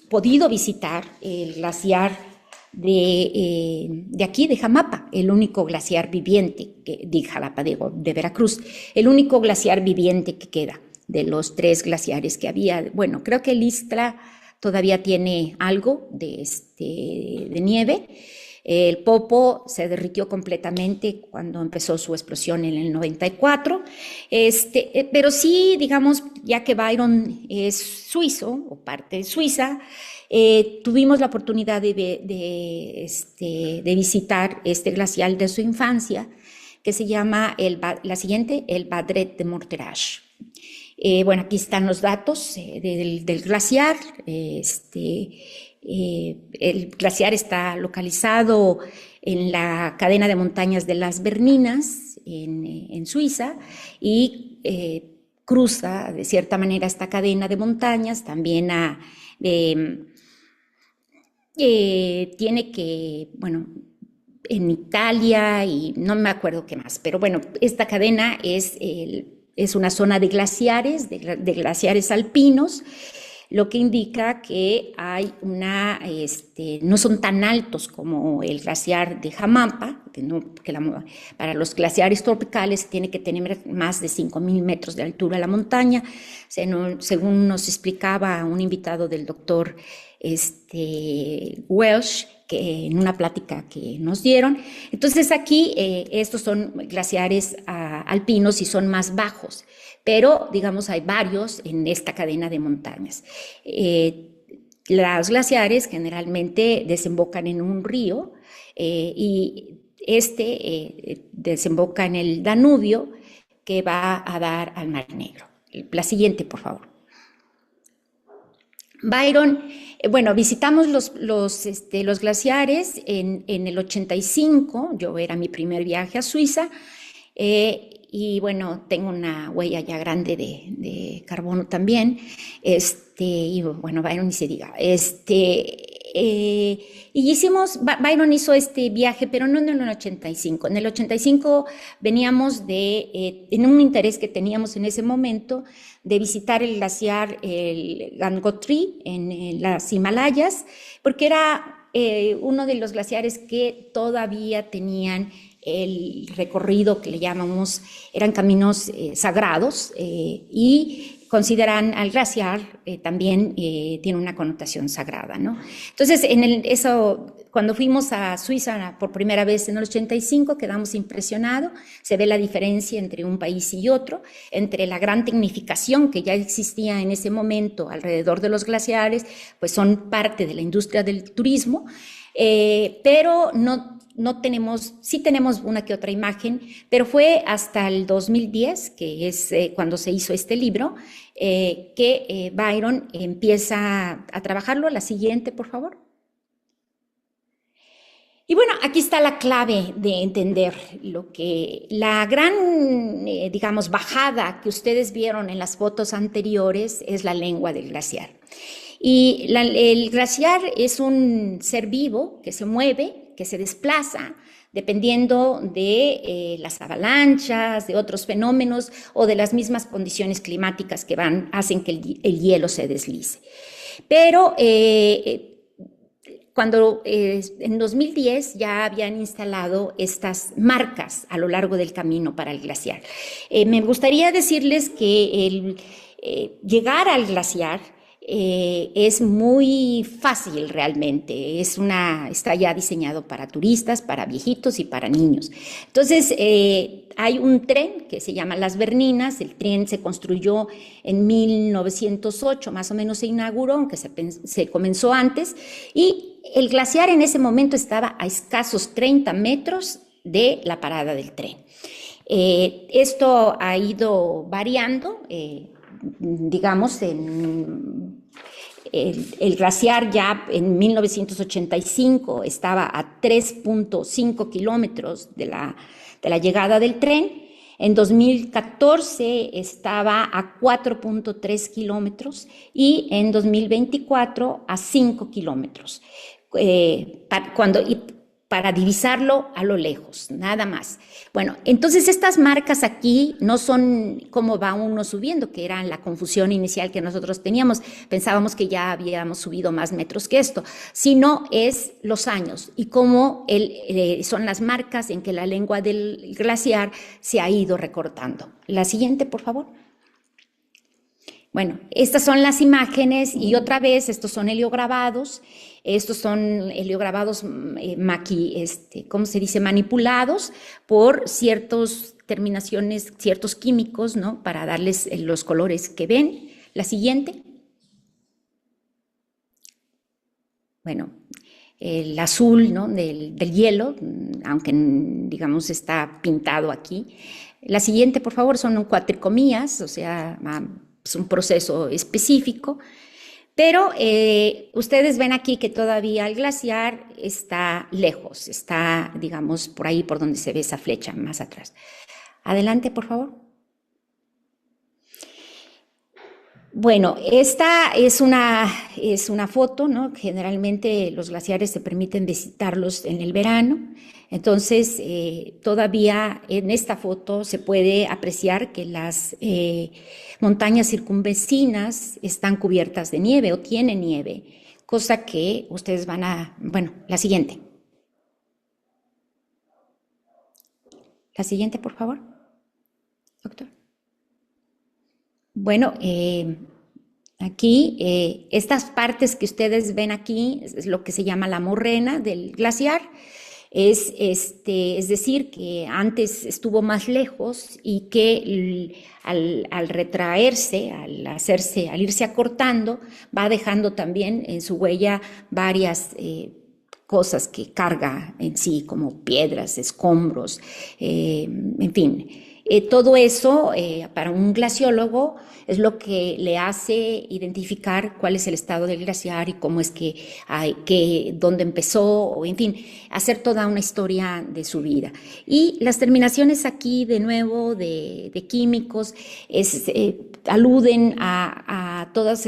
podido visitar el glaciar de aquí, de Jamapa, el único glaciar viviente, de Jalapa, de Veracruz, el único glaciar viviente que queda de los 3 glaciares que había. Bueno, creo que el Ixtla todavía tiene algo de nieve. El Popo se derritió completamente cuando empezó su explosión en el 94, pero sí, digamos, ya que Byron es suizo o parte de Suiza, tuvimos la oportunidad de visitar este glacial de su infancia, que se llama, la siguiente, el Badret de Morteratx. Bueno, aquí están los datos del glaciar. El glaciar está localizado en la cadena de montañas de las Berninas, en Suiza, y cruza de cierta manera esta cadena de montañas también tiene que, bueno, en Italia y no me acuerdo qué más, pero bueno, esta cadena es una zona de glaciares, de glaciares alpinos, lo que indica que hay no son tan altos como el glaciar de Jamapa, para los glaciares tropicales tiene que tener más de 5,000 metros de altura la montaña, según nos explicaba un invitado del doctor Welsh, que en una plática que nos dieron. Entonces aquí estos son glaciares alpinos y son más bajos, pero digamos hay varios en esta cadena de montañas. Los glaciares generalmente desembocan en un río y desemboca en el Danubio, que va a dar al Mar Negro. La siguiente, por favor. Byron, bueno, visitamos los glaciares en el 85, yo era mi primer viaje a Suiza, y bueno, tengo una huella ya grande de carbono también, y bueno, Byron ni se diga, y Byron hizo este viaje, pero no en el 85. En el 85 veníamos en un interés que teníamos en ese momento de visitar el glaciar, el Gangotri, en las Himalayas, porque era uno de los glaciares que todavía tenían el recorrido que le llamamos, eran caminos sagrados, y consideran al glaciar también tiene una connotación sagrada, ¿no? Entonces, cuando fuimos a Suiza por primera vez en el 85, quedamos impresionados. Se ve la diferencia entre un país y otro, entre la gran tecnificación que ya existía en ese momento alrededor de los glaciares, pues son parte de la industria del turismo, pero sí tenemos una que otra imagen, pero fue hasta el 2010, que es cuando se hizo este libro, que Byron empieza a trabajarlo. La siguiente, por favor. Y bueno, aquí está la clave de entender la gran, digamos, bajada que ustedes vieron en las fotos anteriores es la lengua del glaciar. Y el glaciar es un ser vivo que se mueve, que se desplaza, dependiendo de las avalanchas, de otros fenómenos o de las mismas condiciones climáticas que hacen que el hielo se deslice. Pero cuando en 2010 ya habían instalado estas marcas a lo largo del camino para el glaciar. Me gustaría decirles que llegar al glaciar es muy fácil realmente, está ya diseñado para turistas, para viejitos y para niños. Entonces, hay un tren que se llama Las Berninas. El tren se construyó en 1908, más o menos se inauguró, aunque se comenzó antes, y el glaciar en ese momento estaba a escasos 30 metros de la parada del tren. Esto ha ido variando, digamos, el glaciar ya en 1985 estaba a 3.5 kilómetros de la llegada del tren. En 2014 estaba a 4.3 kilómetros y en 2024 a 5 kilómetros. Para divisarlo a lo lejos, nada más. Bueno, entonces estas marcas aquí no son cómo va uno subiendo, que era la confusión inicial que nosotros teníamos. Pensábamos que ya habíamos subido más metros que esto, sino es los años y cómo son las marcas en que la lengua del glaciar se ha ido recortando. La siguiente, por favor. Bueno, estas son las imágenes y otra vez estos son heliograbados. Estos son heliograbados, ¿cómo se dice? Manipulados por ciertas terminaciones, ciertos químicos, ¿no? Para darles los colores que ven. La siguiente. Bueno, el azul, ¿no? del hielo, aunque digamos está pintado aquí. La siguiente, por favor, son cuatricomías, o sea, es un proceso específico. Pero ustedes ven aquí que todavía el glaciar está lejos, está, digamos, por ahí por donde se ve esa flecha más atrás. Adelante, por favor. Bueno, esta es una foto, ¿no? Generalmente los glaciares se permiten visitarlos en el verano. Entonces, todavía en esta foto se puede apreciar que las montañas circunvecinas están cubiertas de nieve o tienen nieve, cosa que ustedes bueno, la siguiente. La siguiente, por favor, doctor. Bueno, Aquí, estas partes que ustedes ven aquí es lo que se llama la morrena del glaciar. Es decir, que antes estuvo más lejos y que al retraerse, al irse acortando, va dejando también en su huella varias cosas que carga en sí, como piedras, escombros, en fin. Todo eso para un glaciólogo es lo que le hace identificar cuál es el estado del glaciar y cómo es dónde empezó, o en fin, hacer toda una historia de su vida. Y las terminaciones aquí, de nuevo, de químicos, aluden a todas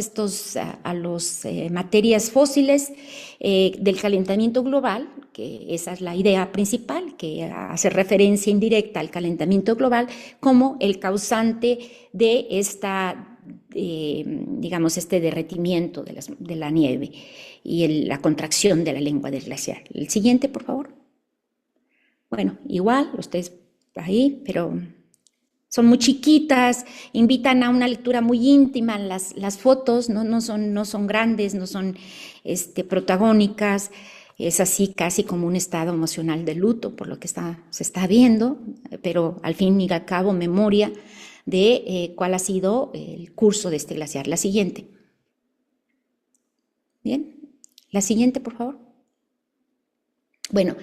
a las materias fósiles del calentamiento global, que esa es la idea principal, que hace referencia indirecta al calentamiento global como el causante de digamos, este derretimiento de la nieve y la contracción de la lengua del glaciar. El siguiente, por favor. Bueno, igual, ustedes ahí, pero son muy chiquitas, invitan a una lectura muy íntima. Las fotos no son grandes, no son protagónicas. Es así casi como un estado emocional de luto por lo que se está viendo, pero al fin y al cabo memoria de cuál ha sido el curso de este glaciar. La siguiente. Bien, la siguiente, por favor. Bueno,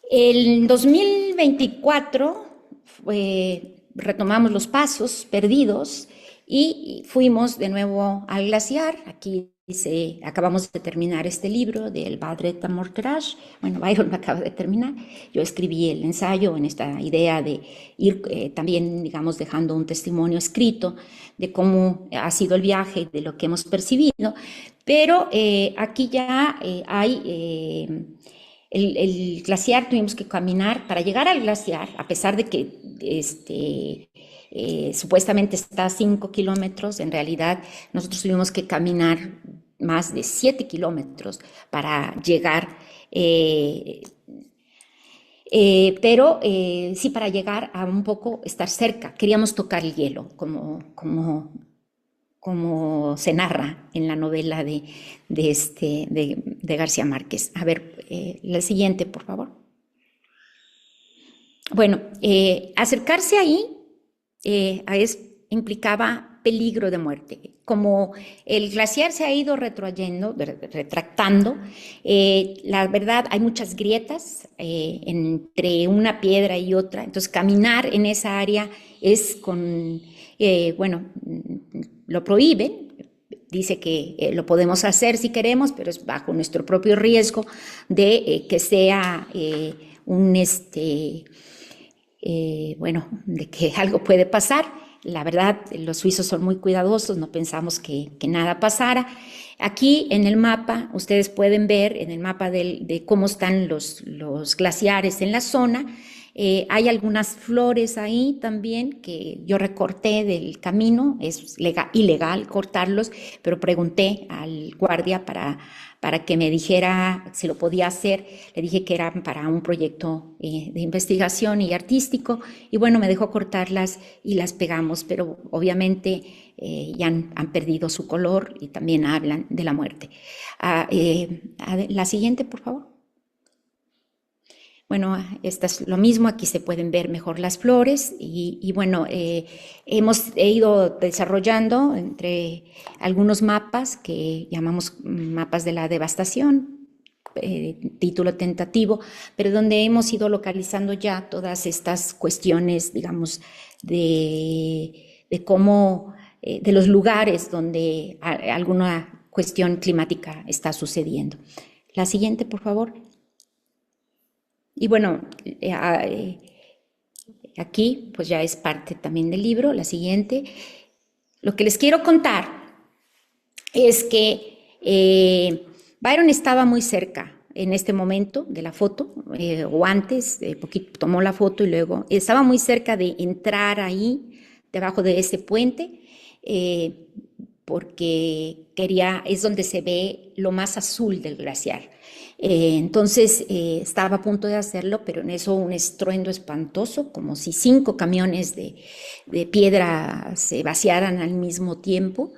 el 2024 retomamos los pasos perdidos y fuimos de nuevo al glaciar. Aquí acabamos de terminar este libro del Badret Amorterage. Bueno, Byron lo acaba de terminar. Yo escribí el ensayo en esta idea de ir también, digamos, dejando un testimonio escrito de cómo ha sido el viaje, de lo que hemos percibido. Pero aquí ya hay el glaciar. Tuvimos que caminar para llegar al glaciar, a pesar de que supuestamente está a 5 kilómetros, en realidad nosotros tuvimos que caminar más de 7 kilómetros para llegar, pero sí para llegar a un poco estar cerca. Queríamos tocar el hielo, como se narra en la novela de García Márquez. A ver, la siguiente, por favor. Bueno, acercarse ahí implicaba peligro de muerte. Como el glaciar se ha ido retractando, la verdad hay muchas grietas entre una piedra y otra, entonces caminar en esa área es lo prohíben. Dice que lo podemos hacer si queremos, pero es bajo nuestro propio riesgo de que sea de que algo puede pasar. La verdad, los suizos son muy cuidadosos, no pensamos que nada pasara. Aquí en el mapa, ustedes pueden ver en el mapa de cómo están los glaciares en la zona. Hay algunas flores ahí también que yo recorté del camino. Es ilegal cortarlos, pero pregunté al guardia para que me dijera si lo podía hacer. Le dije que eran para un proyecto de investigación y artístico, y bueno, me dejó cortarlas y las pegamos, pero obviamente ya han perdido su color y también hablan de la muerte. La siguiente, por favor. Bueno, esta es lo mismo, aquí se pueden ver mejor las flores y bueno, hemos ido desarrollando entre algunos mapas que llamamos mapas de la devastación, título tentativo, pero donde hemos ido localizando ya todas estas cuestiones, digamos, de cómo, de los lugares donde alguna cuestión climática está sucediendo. La siguiente, por favor. Y bueno, aquí pues ya es parte también del libro. La siguiente. Lo que les quiero contar es que Byron estaba muy cerca en este momento de la foto, o antes, poquito tomó la foto y luego estaba muy cerca de entrar ahí, debajo de ese puente. porque es donde se ve lo más azul del glaciar. Entonces estaba a punto de hacerlo, pero en eso un estruendo espantoso, como si 5 camiones de piedra se vaciaran al mismo tiempo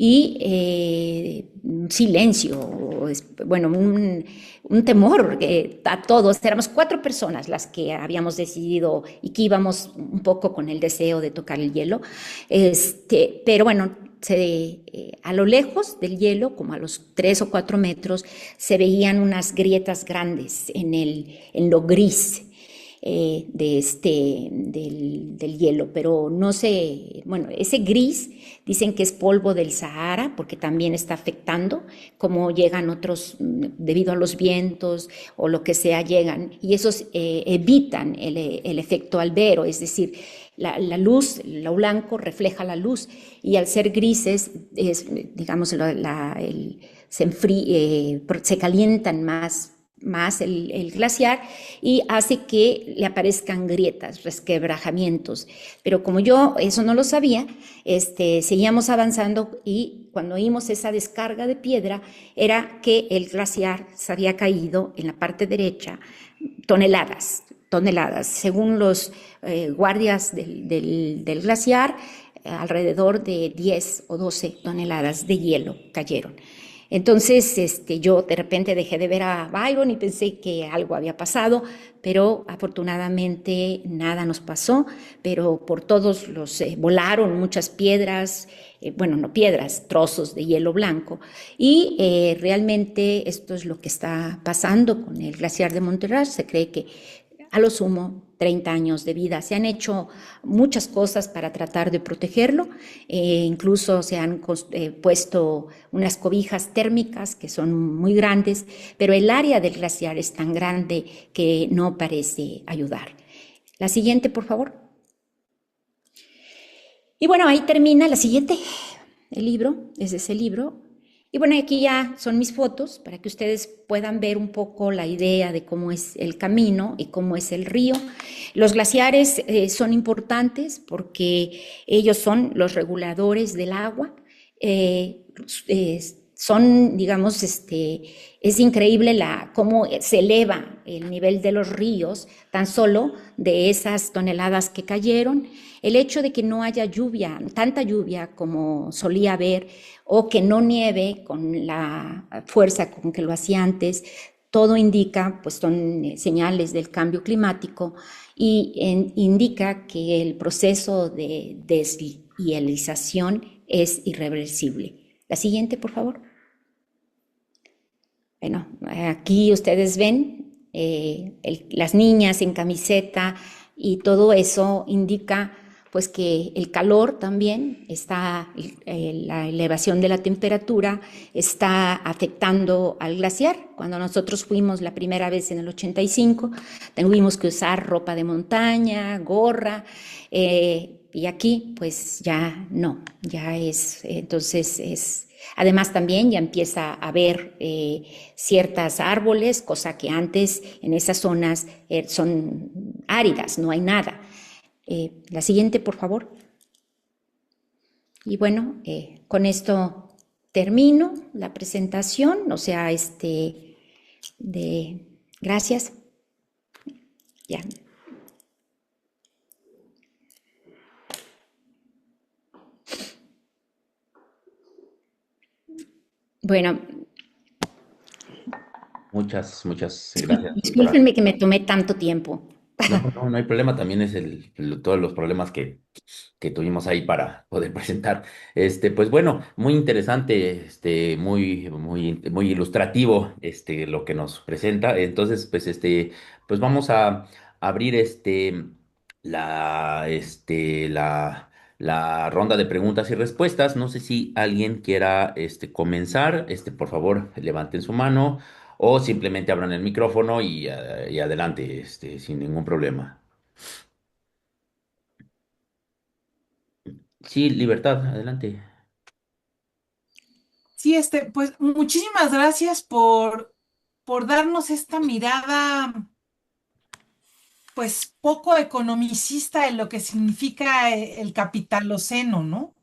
y un silencio, bueno, un temor a todos. Éramos 4 personas las que habíamos decidido y que íbamos un poco con el deseo de tocar el hielo. Pero bueno, a lo lejos del hielo, como a los 3 o 4 metros, se veían unas grietas grandes en lo gris del hielo, pero no sé, bueno, ese gris dicen que es polvo del Sahara porque también está afectando, como llegan otros, debido a los vientos o lo que sea, llegan, y esos evitan el efecto albero, es decir, la luz, lo blanco refleja la luz, y al ser grises, digamos, se calientan más el glaciar y hace que le aparezcan grietas, resquebrajamientos. Pero como yo eso no lo sabía, seguíamos avanzando y cuando oímos esa descarga de piedra era que el glaciar se había caído en la parte derecha toneladas, según los guardias del glaciar, alrededor de 10 o 12 toneladas de hielo cayeron. Entonces, yo de repente dejé de ver a Byron y pensé que algo había pasado, pero afortunadamente nada nos pasó, pero por todos volaron muchas piedras, bueno, no piedras, trozos de hielo blanco, y realmente esto es lo que está pasando con el glaciar de Monterrey. Se cree que a lo sumo 30 años de vida. Se han hecho muchas cosas para tratar de protegerlo, incluso se han puesto unas cobijas térmicas que son muy grandes, pero el área del glaciar es tan grande que no parece ayudar. La siguiente, por favor. Y bueno, ahí termina la siguiente, el libro, es ese libro. Y bueno, aquí ya son mis fotos para que ustedes puedan ver un poco la idea de cómo es el camino y cómo es el río. Los glaciares son importantes porque ellos son los reguladores del agua. Son, digamos, es increíble cómo se eleva el nivel de los ríos tan solo de esas toneladas que cayeron. El hecho de que no haya lluvia, tanta lluvia como solía haber, o que no nieve con la fuerza con que lo hacía antes, todo indica, pues son señales del cambio climático y indica que el proceso de deshielización es irreversible. La siguiente, por favor. Bueno, aquí ustedes ven las niñas en camiseta y todo eso indica pues que el calor también está, la elevación de la temperatura está afectando al glaciar. Cuando nosotros fuimos la primera vez en el 85, tuvimos que usar ropa de montaña, gorra, y aquí pues ya no, ya es, entonces es... Además también ya empieza a haber ciertas árboles, cosa que antes en esas zonas son áridas, no hay nada. La siguiente, por favor. Y bueno, con esto termino la presentación, o sea, gracias. Ya. Bueno, Muchas gracias, doctora. discúlpenme que me tomé tanto tiempo. No hay problema, también es todos los problemas que tuvimos ahí para poder presentar. Pues bueno, muy interesante, muy ilustrativo, lo que nos presenta. Entonces, pues vamos a abrir, la ronda de preguntas y respuestas. No sé si alguien quiera, comenzar, por favor, levanten su mano. O simplemente abran el micrófono y adelante, sin ningún problema. Sí, libertad, adelante. Sí, pues muchísimas gracias por darnos esta mirada, pues poco economicista de lo que significa el capitaloceno, ¿no?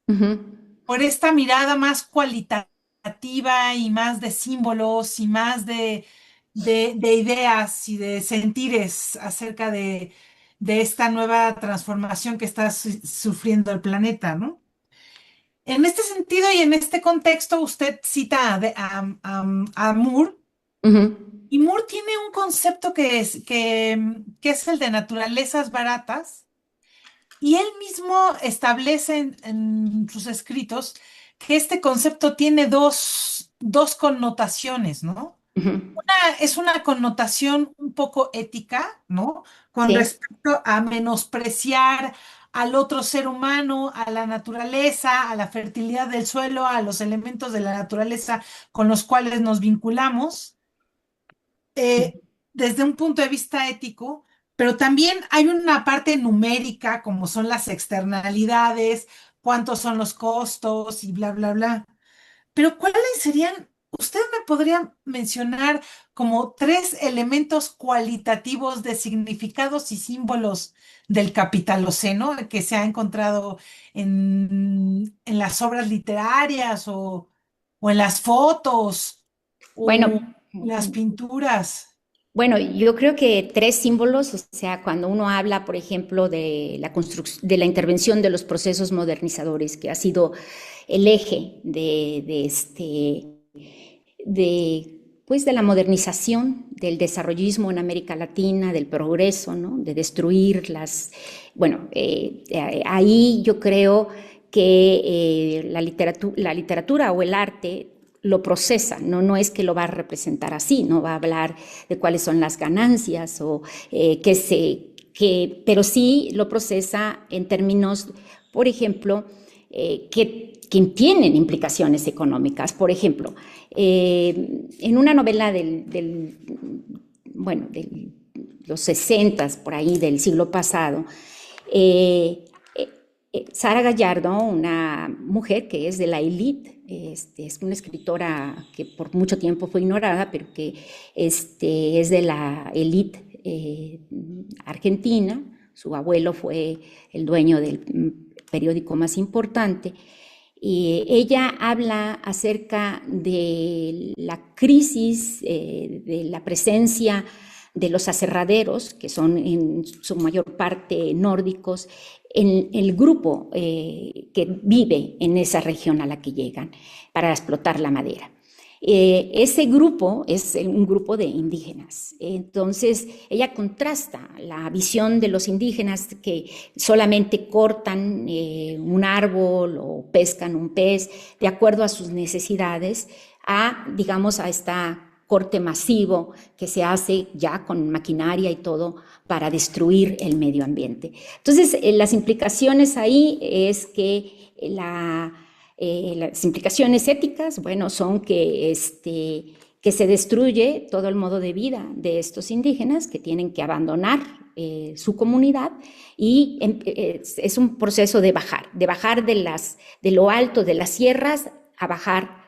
Ujú. por esta mirada más cualitativa y más de símbolos y más de ideas y de sentires acerca de esta nueva transformación que está sufriendo el planeta, ¿no? En este sentido y en este contexto, usted cita a Moore, Ujú, y Moore tiene un concepto que es el de naturalezas baratas, y él mismo establece en sus escritos que este concepto tiene dos connotaciones, ¿no? ujú. Es una connotación un poco ética, ¿no? Con Sí, respecto a menospreciar al otro ser humano, a la naturaleza, a la fertilidad del suelo, a los elementos de la naturaleza con los cuales nos vinculamos, eh, desde un punto de vista ético, pero también hay una parte numérica, como son las externalidades, cuántos son los costos y bla, bla, bla. Pero ¿cuáles serían, usted me podría mencionar como tres elementos cualitativos de significados y símbolos del capitaloceno que se ha encontrado en las obras literarias o en las fotos o bueno, las pinturas? bueno, yo creo que tres símbolos, o sea, cuando uno habla, por ejemplo, de la de la intervención de los procesos modernizadores, que ha sido el eje pues, de la modernización, del desarrollismo en América Latina, del progreso, ¿no? De destruir bueno, ahí yo creo que la literatura o el arte lo procesa, no es que lo va a representar así, no va a hablar de cuáles son las ganancias pero sí lo procesa en términos, por ejemplo, que tienen implicaciones económicas. Por ejemplo, en una novela bueno, de los 60, por ahí del siglo pasado, eh, Sara Gallardo, una mujer que es de la élite, es una escritora que por mucho tiempo fue ignorada, pero que es de la élite argentina. Su abuelo fue el dueño del periódico más importante. Y ella habla acerca de la crisis, de la presencia de los aserraderos, que son en su mayor parte nórdicos, en el grupo que vive en esa región a la que llegan para explotar la madera. Ese grupo es un grupo de indígenas. Entonces, ella contrasta la visión de los indígenas que solamente cortan un árbol o pescan un pez de acuerdo a sus necesidades, digamos, a esta corte masivo que se hace ya con maquinaria y todo para destruir el medio ambiente. Entonces, las implicaciones ahí es que las implicaciones éticas, bueno, son que se destruye todo el modo de vida de estos indígenas que tienen que abandonar su comunidad y es un proceso de bajar de lo alto de las sierras a bajar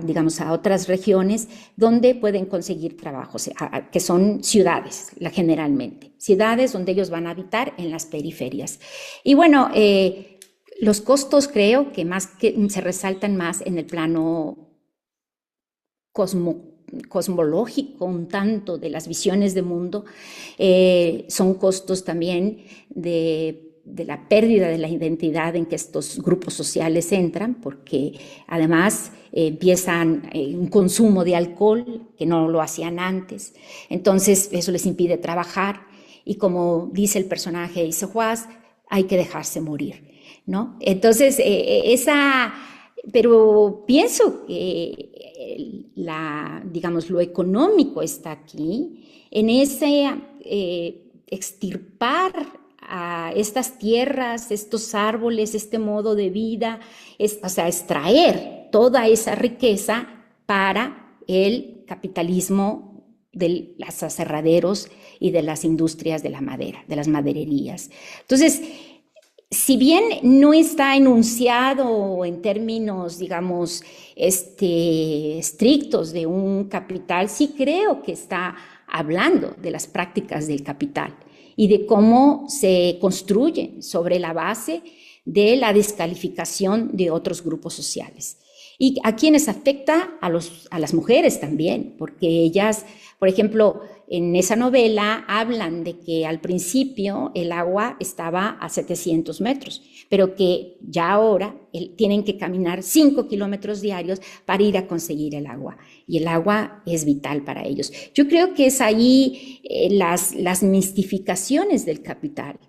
digamos, a otras regiones donde pueden conseguir trabajos, que son ciudades, generalmente. Ciudades donde ellos van a habitar en las periferias. Y bueno, los costos creo que se resaltan más en el plano cosmológico, un tanto de las visiones de mundo. Son costos también de la pérdida de la identidad en que estos grupos sociales entran, porque además empiezan un consumo de alcohol que no lo hacían antes. Entonces eso les impide trabajar y, como dice el personaje de Isehuas, hay que dejarse morir, ¿no? Entonces, pero pienso que digamos, lo económico está aquí, en ese extirpar a estas tierras, estos árboles, este modo de vida, o sea, extraer toda esa riqueza para el capitalismo de los aserraderos y de las industrias de la madera, de las madererías. Entonces, si bien no está enunciado en términos, digamos, estrictos de un capital, sí creo que está hablando de las prácticas del capital y de cómo se construyen sobre la base de la descalificación de otros grupos sociales. Y a quienes afecta a las mujeres también, porque ellas, por ejemplo, en esa novela hablan de que al principio el agua estaba a 700 metros, pero que ya ahora tienen que caminar 5 kilómetros diarios para ir a conseguir el agua. Y el agua es vital para ellos. Yo creo que es ahí las mistificaciones del capital,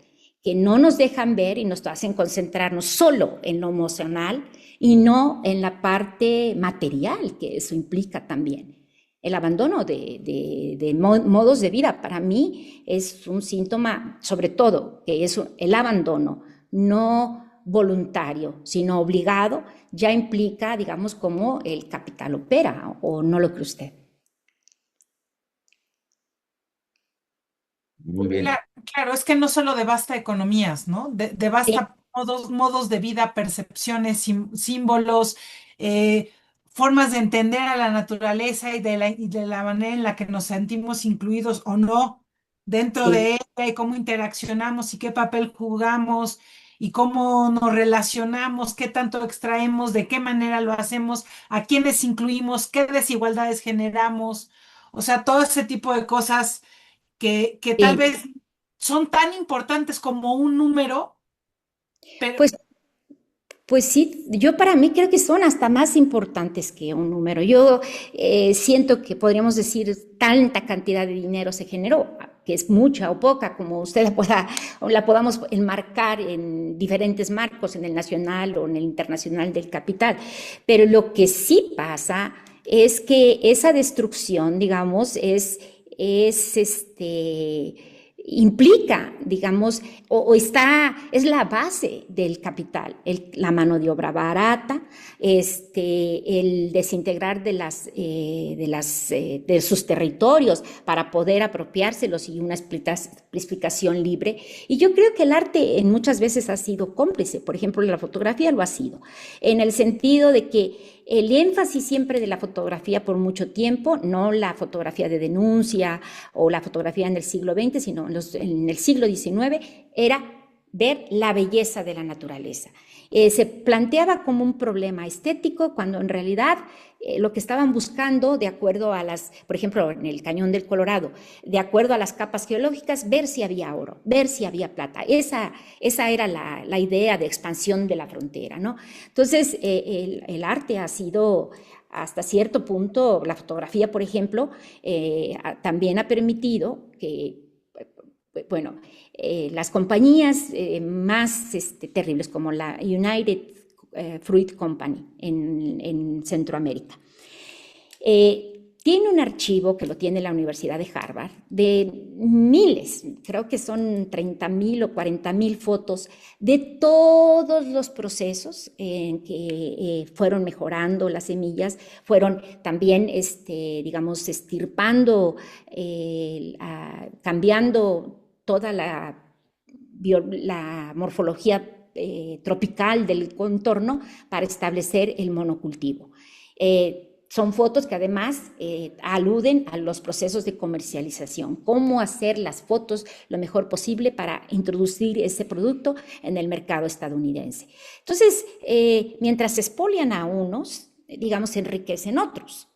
que no nos dejan ver y nos hacen concentrarnos solo en lo emocional y no en la parte material que eso implica también. El abandono de modos de vida para mí es un síntoma, sobre todo, que es el abandono no voluntario, sino obligado, ya implica, digamos, cómo el capital opera, ¿o no lo cree usted? Muy bien. Claro, es que no solo devasta economías, ¿no? Sí, Devasta modos de vida, percepciones, símbolos, eh, formas de entender a la naturaleza y de la manera en la que nos sentimos incluidos o no dentro sí. de ella y cómo interaccionamos y qué papel jugamos y cómo nos relacionamos, qué tanto extraemos, de qué manera lo hacemos, a quiénes incluimos, qué desigualdades generamos. O sea, todo ese tipo de cosas que tal Sí. vez son tan importantes como un número, pero Pues Pues sí, yo para mí creo que son hasta más importantes que un número. Yo siento que podríamos decir tanta cantidad de dinero se generó, que es mucha o poca, como usted la podamos enmarcar en diferentes marcos, en el nacional o en el internacional del capital. Pero lo que sí pasa es que esa destrucción, digamos, implica, digamos, es la base del capital, la mano de obra barata, el desintegrar de sus territorios para poder apropiárselos y una explicación libre. Y yo creo que el arte en muchas veces ha sido cómplice, por ejemplo, la fotografía lo ha sido, en el sentido de que el énfasis siempre de la fotografía por mucho tiempo, no la fotografía de denuncia o la fotografía en el siglo XX, sino en el siglo XIX, era ver la belleza de la naturaleza. Se planteaba como un problema estético cuando en realidad lo que estaban buscando, de acuerdo a por ejemplo, en el Cañón del Colorado, de acuerdo a las capas geológicas, ver si había oro, ver si había plata. Esa era la idea de expansión de la frontera, ¿no? Entonces, el arte ha sido hasta cierto punto, la fotografía, por ejemplo, también ha permitido que, bueno, las compañías más terribles como la United Fruit Company en Centroamérica, tiene un archivo que lo tiene la Universidad de Harvard de miles, creo que son 30,000 o 40,000 fotos de todos los procesos en que fueron mejorando las semillas, fueron también, digamos, estirpando, cambiando toda la morfología tropical del contorno para establecer el monocultivo. Son fotos que además aluden a los procesos de comercialización, cómo hacer las fotos lo mejor posible para introducir ese producto en el mercado estadounidense. Entonces, mientras expolian a unos, digamos, se enriquecen otros.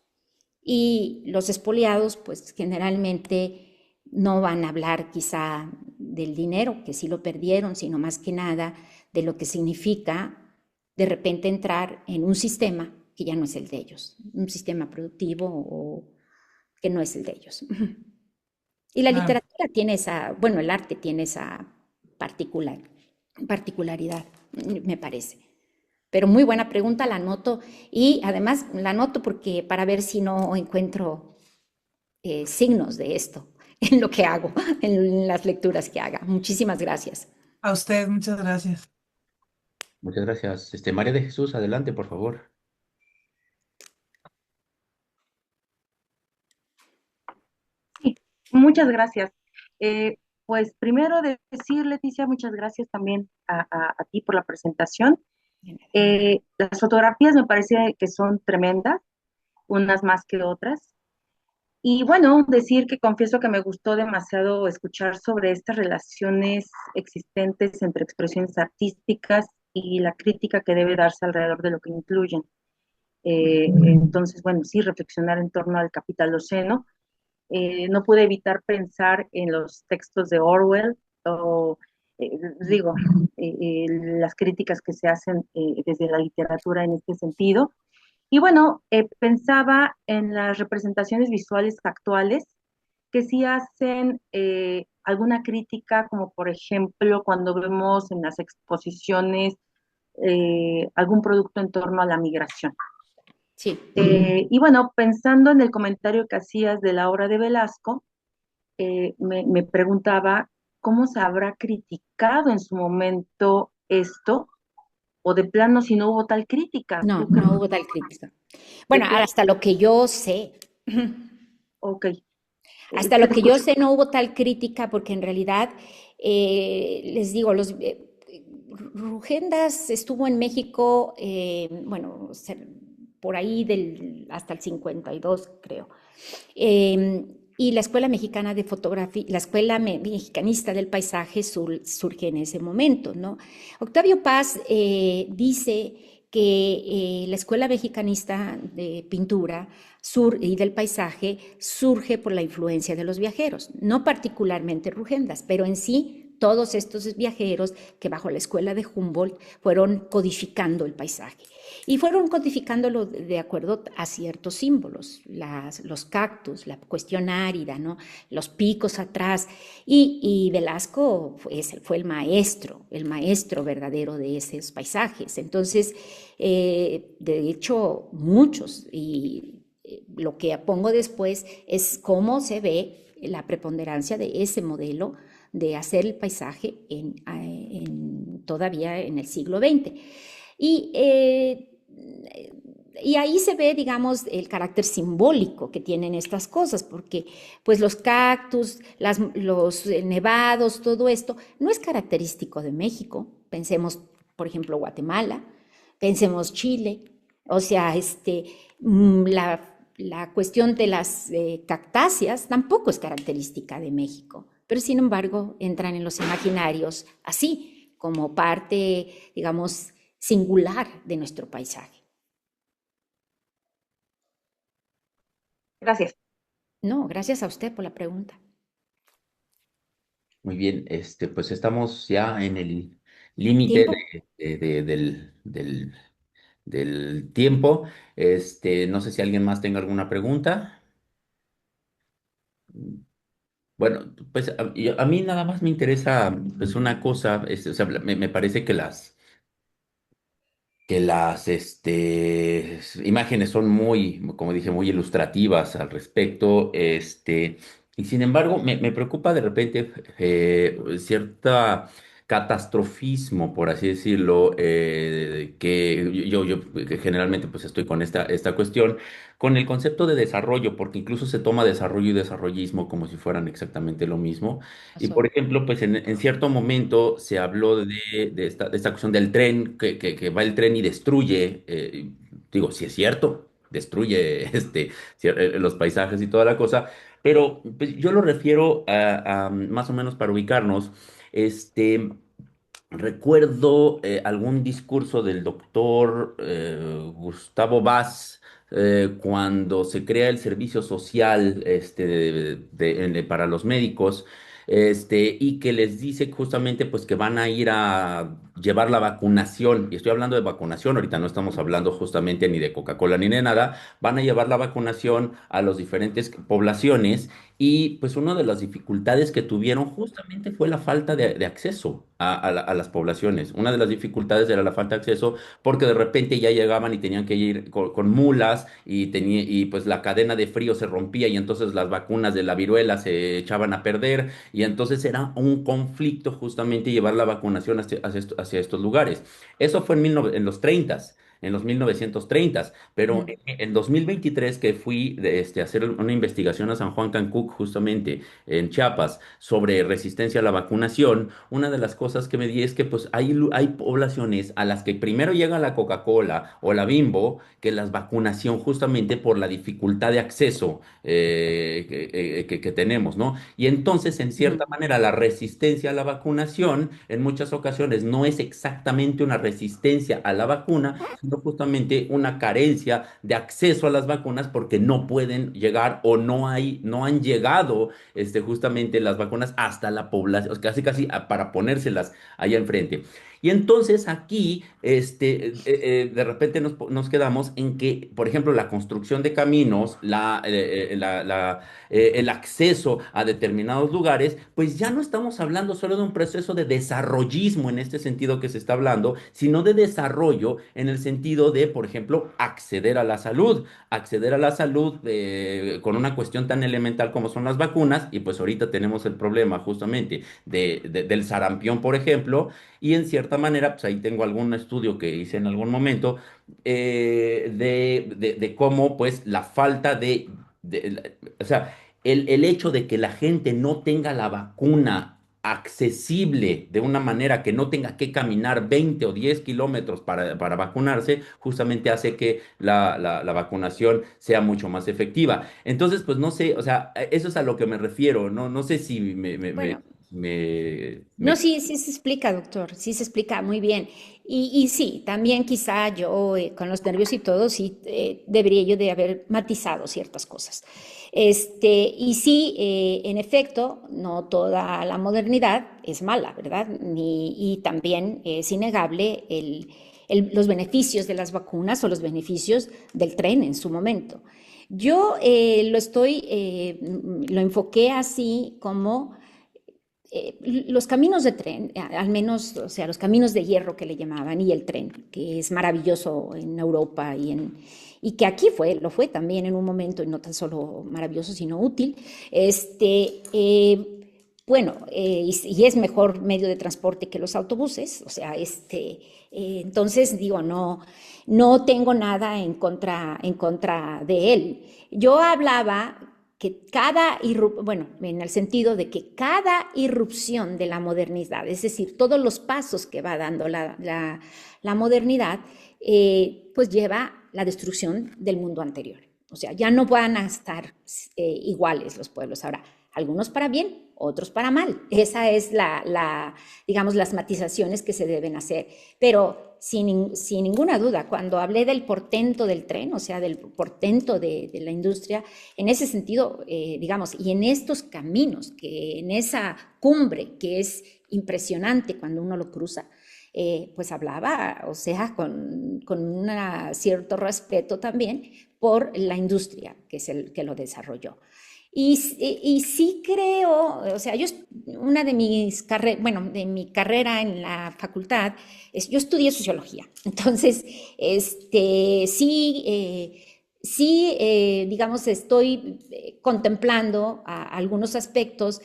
Y los expoliados, pues generalmente no van a hablar quizá del dinero, que sí lo perdieron, sino más que nada de lo que significa de repente entrar en un sistema que ya no es el de ellos, un sistema productivo o que no es el de ellos. Y la claro. literatura tiene bueno, el arte tiene esa particularidad, me parece. Pero muy buena pregunta, la anoto y además la anoto porque para ver si no encuentro signos de esto en lo que hago, en las lecturas que haga. Muchísimas gracias. A usted, muchas gracias. Muchas gracias. María de Jesús, adelante, por favor. Sí, muchas gracias. Eh, pues primero de decir, Leticia, muchas gracias también a ti por la presentación. Las fotografías me parece que son tremendas, unas más que otras. Y bueno, decir que confieso que me gustó demasiado escuchar sobre estas relaciones existentes entre expresiones artísticas y la crítica que debe darse alrededor de lo que incluyen. Entonces, bueno, sí, reflexionar en torno al capitaloceno. No pude evitar pensar en los textos de Orwell o, eh, digo, las críticas que se hacen desde la literatura en este sentido. Y bueno, pensaba en las representaciones visuales actuales que sí hacen alguna crítica, como por ejemplo cuando vemos en las exposiciones algún producto en torno a la migración. Sí. Y bueno, pensando en el comentario que hacías de la obra de Velasco, me preguntaba cómo se habrá criticado en su momento esto, o de plano si no hubo tal crítica. No, ¿Tú qué- no hubo tal crítica. de Bueno, plano? hasta lo que yo sé, Ok, hasta te lo que yo escucho. sé no hubo tal crítica porque en realidad, les digo, Rugendas estuvo en México, bueno, por ahí hasta el 52, creo. Y la Escuela Mexicana de Fotografía, la Escuela Mexicanista del Paisaje surge en ese momento, ¿no? Octavio Paz dice que la Escuela Mexicanista de Pintura y del Paisaje surge por la influencia de los viajeros, no particularmente Rugendas, pero en sí todos estos viajeros que bajo la escuela de Humboldt fueron codificando el paisaje. Y fueron codificándolo de acuerdo a ciertos símbolos, los cactus, la cuestión árida, ¿no? Los picos atrás. Y Velasco fue el maestro verdadero de esos paisajes. Entonces, de hecho, muchos, y lo que pongo después es cómo se ve la preponderancia de ese modelo de hacer el paisaje todavía en el siglo XX. Y, y ahí se ve, digamos, el carácter simbólico que tienen estas cosas, porque pues los cactus, los nevados, todo esto, no es característico de México. Pensemos, por ejemplo, Guatemala, pensemos Chile, o sea, la cuestión de las cactáceas tampoco es característica de México, pero sin embargo entran en los imaginarios así, como parte, digamos, singular de nuestro paisaje. Gracias. No, gracias a usted por la pregunta. Muy bien, pues estamos ya en el límite ¿Tiempo? del tiempo. No sé si alguien más tenga alguna pregunta. Bueno, pues a mí nada más me interesa pues una cosa, o sea, me parece que las imágenes son muy, como dije, muy ilustrativas al respecto, y sin embargo me preocupa de repente cierta catastrofismo, por así decirlo, que que generalmente pues estoy con esta cuestión, con el concepto de desarrollo, porque incluso se toma desarrollo y desarrollismo como si fueran exactamente lo mismo. Y por Pasó. ejemplo, pues en cierto momento se habló de esta cuestión del tren, que va el tren y destruye, digo, si es cierto, destruye los paisajes y toda la cosa, pero pues, yo lo refiero más o menos para ubicarnos. Recuerdo algún discurso del doctor Gustavo Vaz cuando se crea el servicio social para los médicos, y que les dice justamente pues que van a ir a llevar la vacunación, y estoy hablando de vacunación, ahorita no estamos hablando justamente ni de Coca-Cola ni de nada, van a llevar la vacunación a las diferentes poblaciones. Y pues una de las dificultades que tuvieron justamente fue la falta de acceso a las poblaciones. Una de las dificultades era la falta de acceso porque de repente ya llegaban y tenían que ir con mulas y pues la cadena de frío se rompía y entonces las vacunas de la viruela se echaban a perder y entonces era un conflicto justamente llevar la vacunación hacia estos lugares. Eso fue en los 30. en los 1930, pero Mm. en 2023 que fui a hacer una investigación a San Juan Cancuc, justamente en Chiapas, sobre resistencia a la vacunación, una de las cosas que me di es que pues hay poblaciones a las que primero llega la Coca-Cola o la Bimbo, que las vacunación justamente por la dificultad de acceso que tenemos, ¿no? Y entonces, en cierta Mm. manera, la resistencia a la vacunación en muchas ocasiones no es exactamente una resistencia a la vacuna, sino justamente una carencia de acceso a las vacunas porque no pueden llegar o no han llegado justamente las vacunas hasta la población, casi casi para ponérselas allá enfrente. Y entonces aquí, de repente nos quedamos en que, por ejemplo, la construcción de caminos, el acceso a determinados lugares, pues ya no estamos hablando solo de un proceso de desarrollismo en este sentido que se está hablando, sino de desarrollo en el sentido de, por ejemplo, acceder a la salud con una cuestión tan elemental como son las vacunas, y pues ahorita tenemos el problema justamente del sarampión, por ejemplo, y en cierta manera, pues ahí tengo algún estudio que hice en algún momento de cómo pues la falta o sea, el hecho de que la gente no tenga la vacuna accesible de una manera que no tenga que caminar 20 o 10 kilómetros para vacunarse, justamente hace que la vacunación sea mucho más efectiva. Entonces, pues no sé, o sea, eso es a lo que me refiero, no, no sé si Bueno, no, me- sí, sí se explica, doctor, sí se explica muy bien. Y sí, también quizá yo con los nervios y todo, sí debería yo de haber matizado ciertas cosas. Y sí, en efecto, no toda la modernidad es mala, ¿verdad? Y también es innegable los beneficios de las vacunas o los beneficios del tren en su momento. Yo lo enfoqué así como los caminos de tren, al menos, o sea, los caminos de hierro que le llamaban, y el tren, que es maravilloso en Europa y que aquí lo fue también en un momento, y no tan solo maravilloso, sino útil. Bueno, y es mejor medio de transporte que los autobuses, o sea, entonces digo, no tengo nada en contra de él. Yo hablaba que bueno, en el sentido de que cada irrupción de la modernidad, es decir, todos los pasos que va dando la modernidad, pues lleva la destrucción del mundo anterior. O sea, ya no van a estar iguales los pueblos. Ahora, algunos para bien, otros para mal. Esa es digamos, las matizaciones que se deben hacer. Pero sin ninguna duda, cuando hablé del portento del tren, o sea, del portento de la industria, en ese sentido, digamos, y en estos caminos, que en esa cumbre que es impresionante cuando uno lo cruza, pues hablaba, o sea, con un cierto respeto también por la industria que es el que lo desarrolló. Y sí creo, o sea, una de mis bueno, de mi carrera en la facultad, yo estudié sociología. Entonces, digamos, estoy contemplando algunos aspectos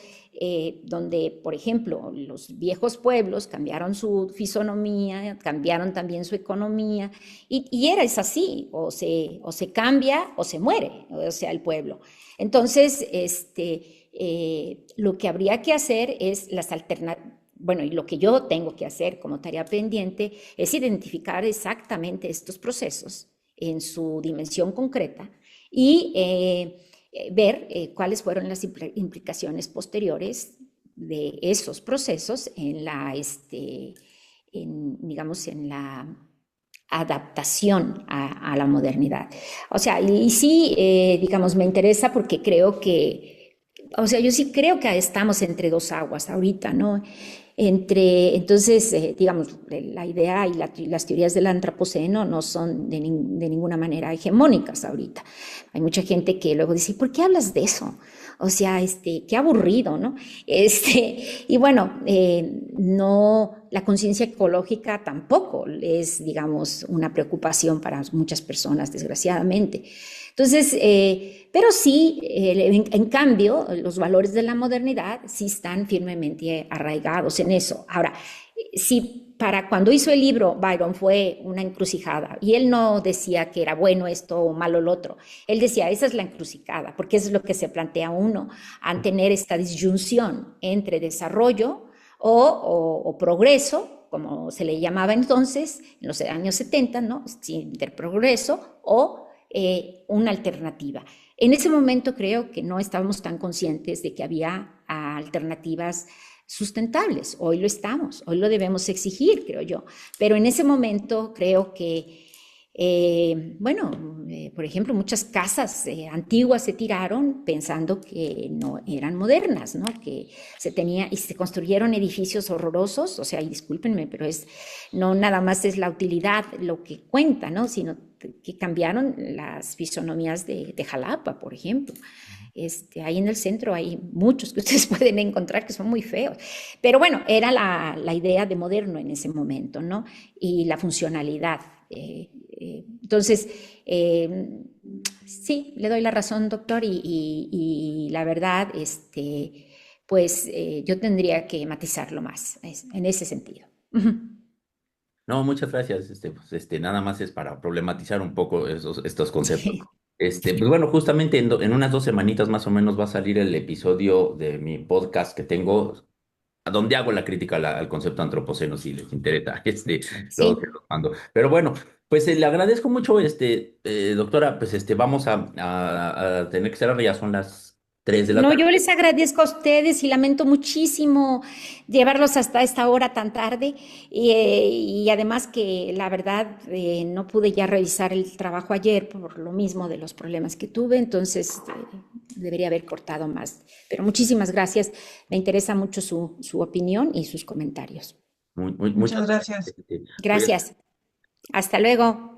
donde, por ejemplo, los viejos pueblos cambiaron su fisonomía, cambiaron también su economía, y es así, o se cambia o se muere, o sea, el pueblo. Entonces, lo que habría que hacer es las alternativas. Bueno, y lo que yo tengo que hacer como tarea pendiente es identificar exactamente estos procesos en su dimensión concreta y ver cuáles fueron las implicaciones posteriores de esos procesos digamos, en la adaptación a la modernidad. O sea, y sí, digamos, me interesa porque creo o sea, yo sí creo que estamos entre dos aguas ahorita, ¿no? Entonces, digamos, la idea y las teorías del antropoceno no son de ninguna manera hegemónicas ahorita. Hay mucha gente que luego dice, ¿por qué hablas de eso? O sea, qué aburrido, ¿no? Y bueno, no, la conciencia ecológica tampoco es, digamos, una preocupación para muchas personas, desgraciadamente. Entonces, pero sí, en cambio, los valores de la modernidad sí están firmemente arraigados en eso. Ahora, si para cuando hizo el libro Byron fue una encrucijada, y él no decía que era bueno esto o malo lo otro, él decía, esa es la encrucijada, porque eso es lo que se plantea uno al tener esta disyunción entre desarrollo o progreso, como se le llamaba entonces, en los años 70, ¿no? Interprogreso o una alternativa. En ese momento creo que no estábamos tan conscientes de que había alternativas sustentables. Hoy lo estamos, hoy lo debemos exigir, creo yo. Pero en ese momento creo que, por ejemplo, muchas casas antiguas se tiraron pensando que no eran modernas, ¿no? Que y se construyeron edificios horrorosos, o sea, y discúlpenme, pero no nada más es la utilidad lo que cuenta, ¿no? Sino que cambiaron las fisonomías de Jalapa, por ejemplo. Ahí en el centro hay muchos que ustedes pueden encontrar que son muy feos. Pero bueno, era la idea de moderno en ese momento, ¿no? Y la funcionalidad. Entonces, sí, le doy la razón, doctor, y la verdad, pues yo tendría que matizarlo más en ese sentido. No, muchas gracias. Pues, nada más es para problematizar un poco estos conceptos. Sí. Pues bueno, justamente en unas 2 semanitas más o menos va a salir el episodio de mi podcast que tengo, a donde hago la crítica al concepto antropoceno, si les interesa, luego se Sí. los mando. Pero bueno, pues le agradezco mucho, doctora, pues vamos a tener que cerrar, ya son las 3 de la No, tarde. yo les agradezco a ustedes y lamento muchísimo llevarlos hasta esta hora tan tarde y además que la verdad no pude ya revisar el trabajo ayer por lo mismo de los problemas que tuve, entonces debería haber cortado más. Pero muchísimas gracias, me interesa mucho su opinión y sus comentarios. Muchas Muchas gracias. gracias. Cuídate. Gracias, hasta luego.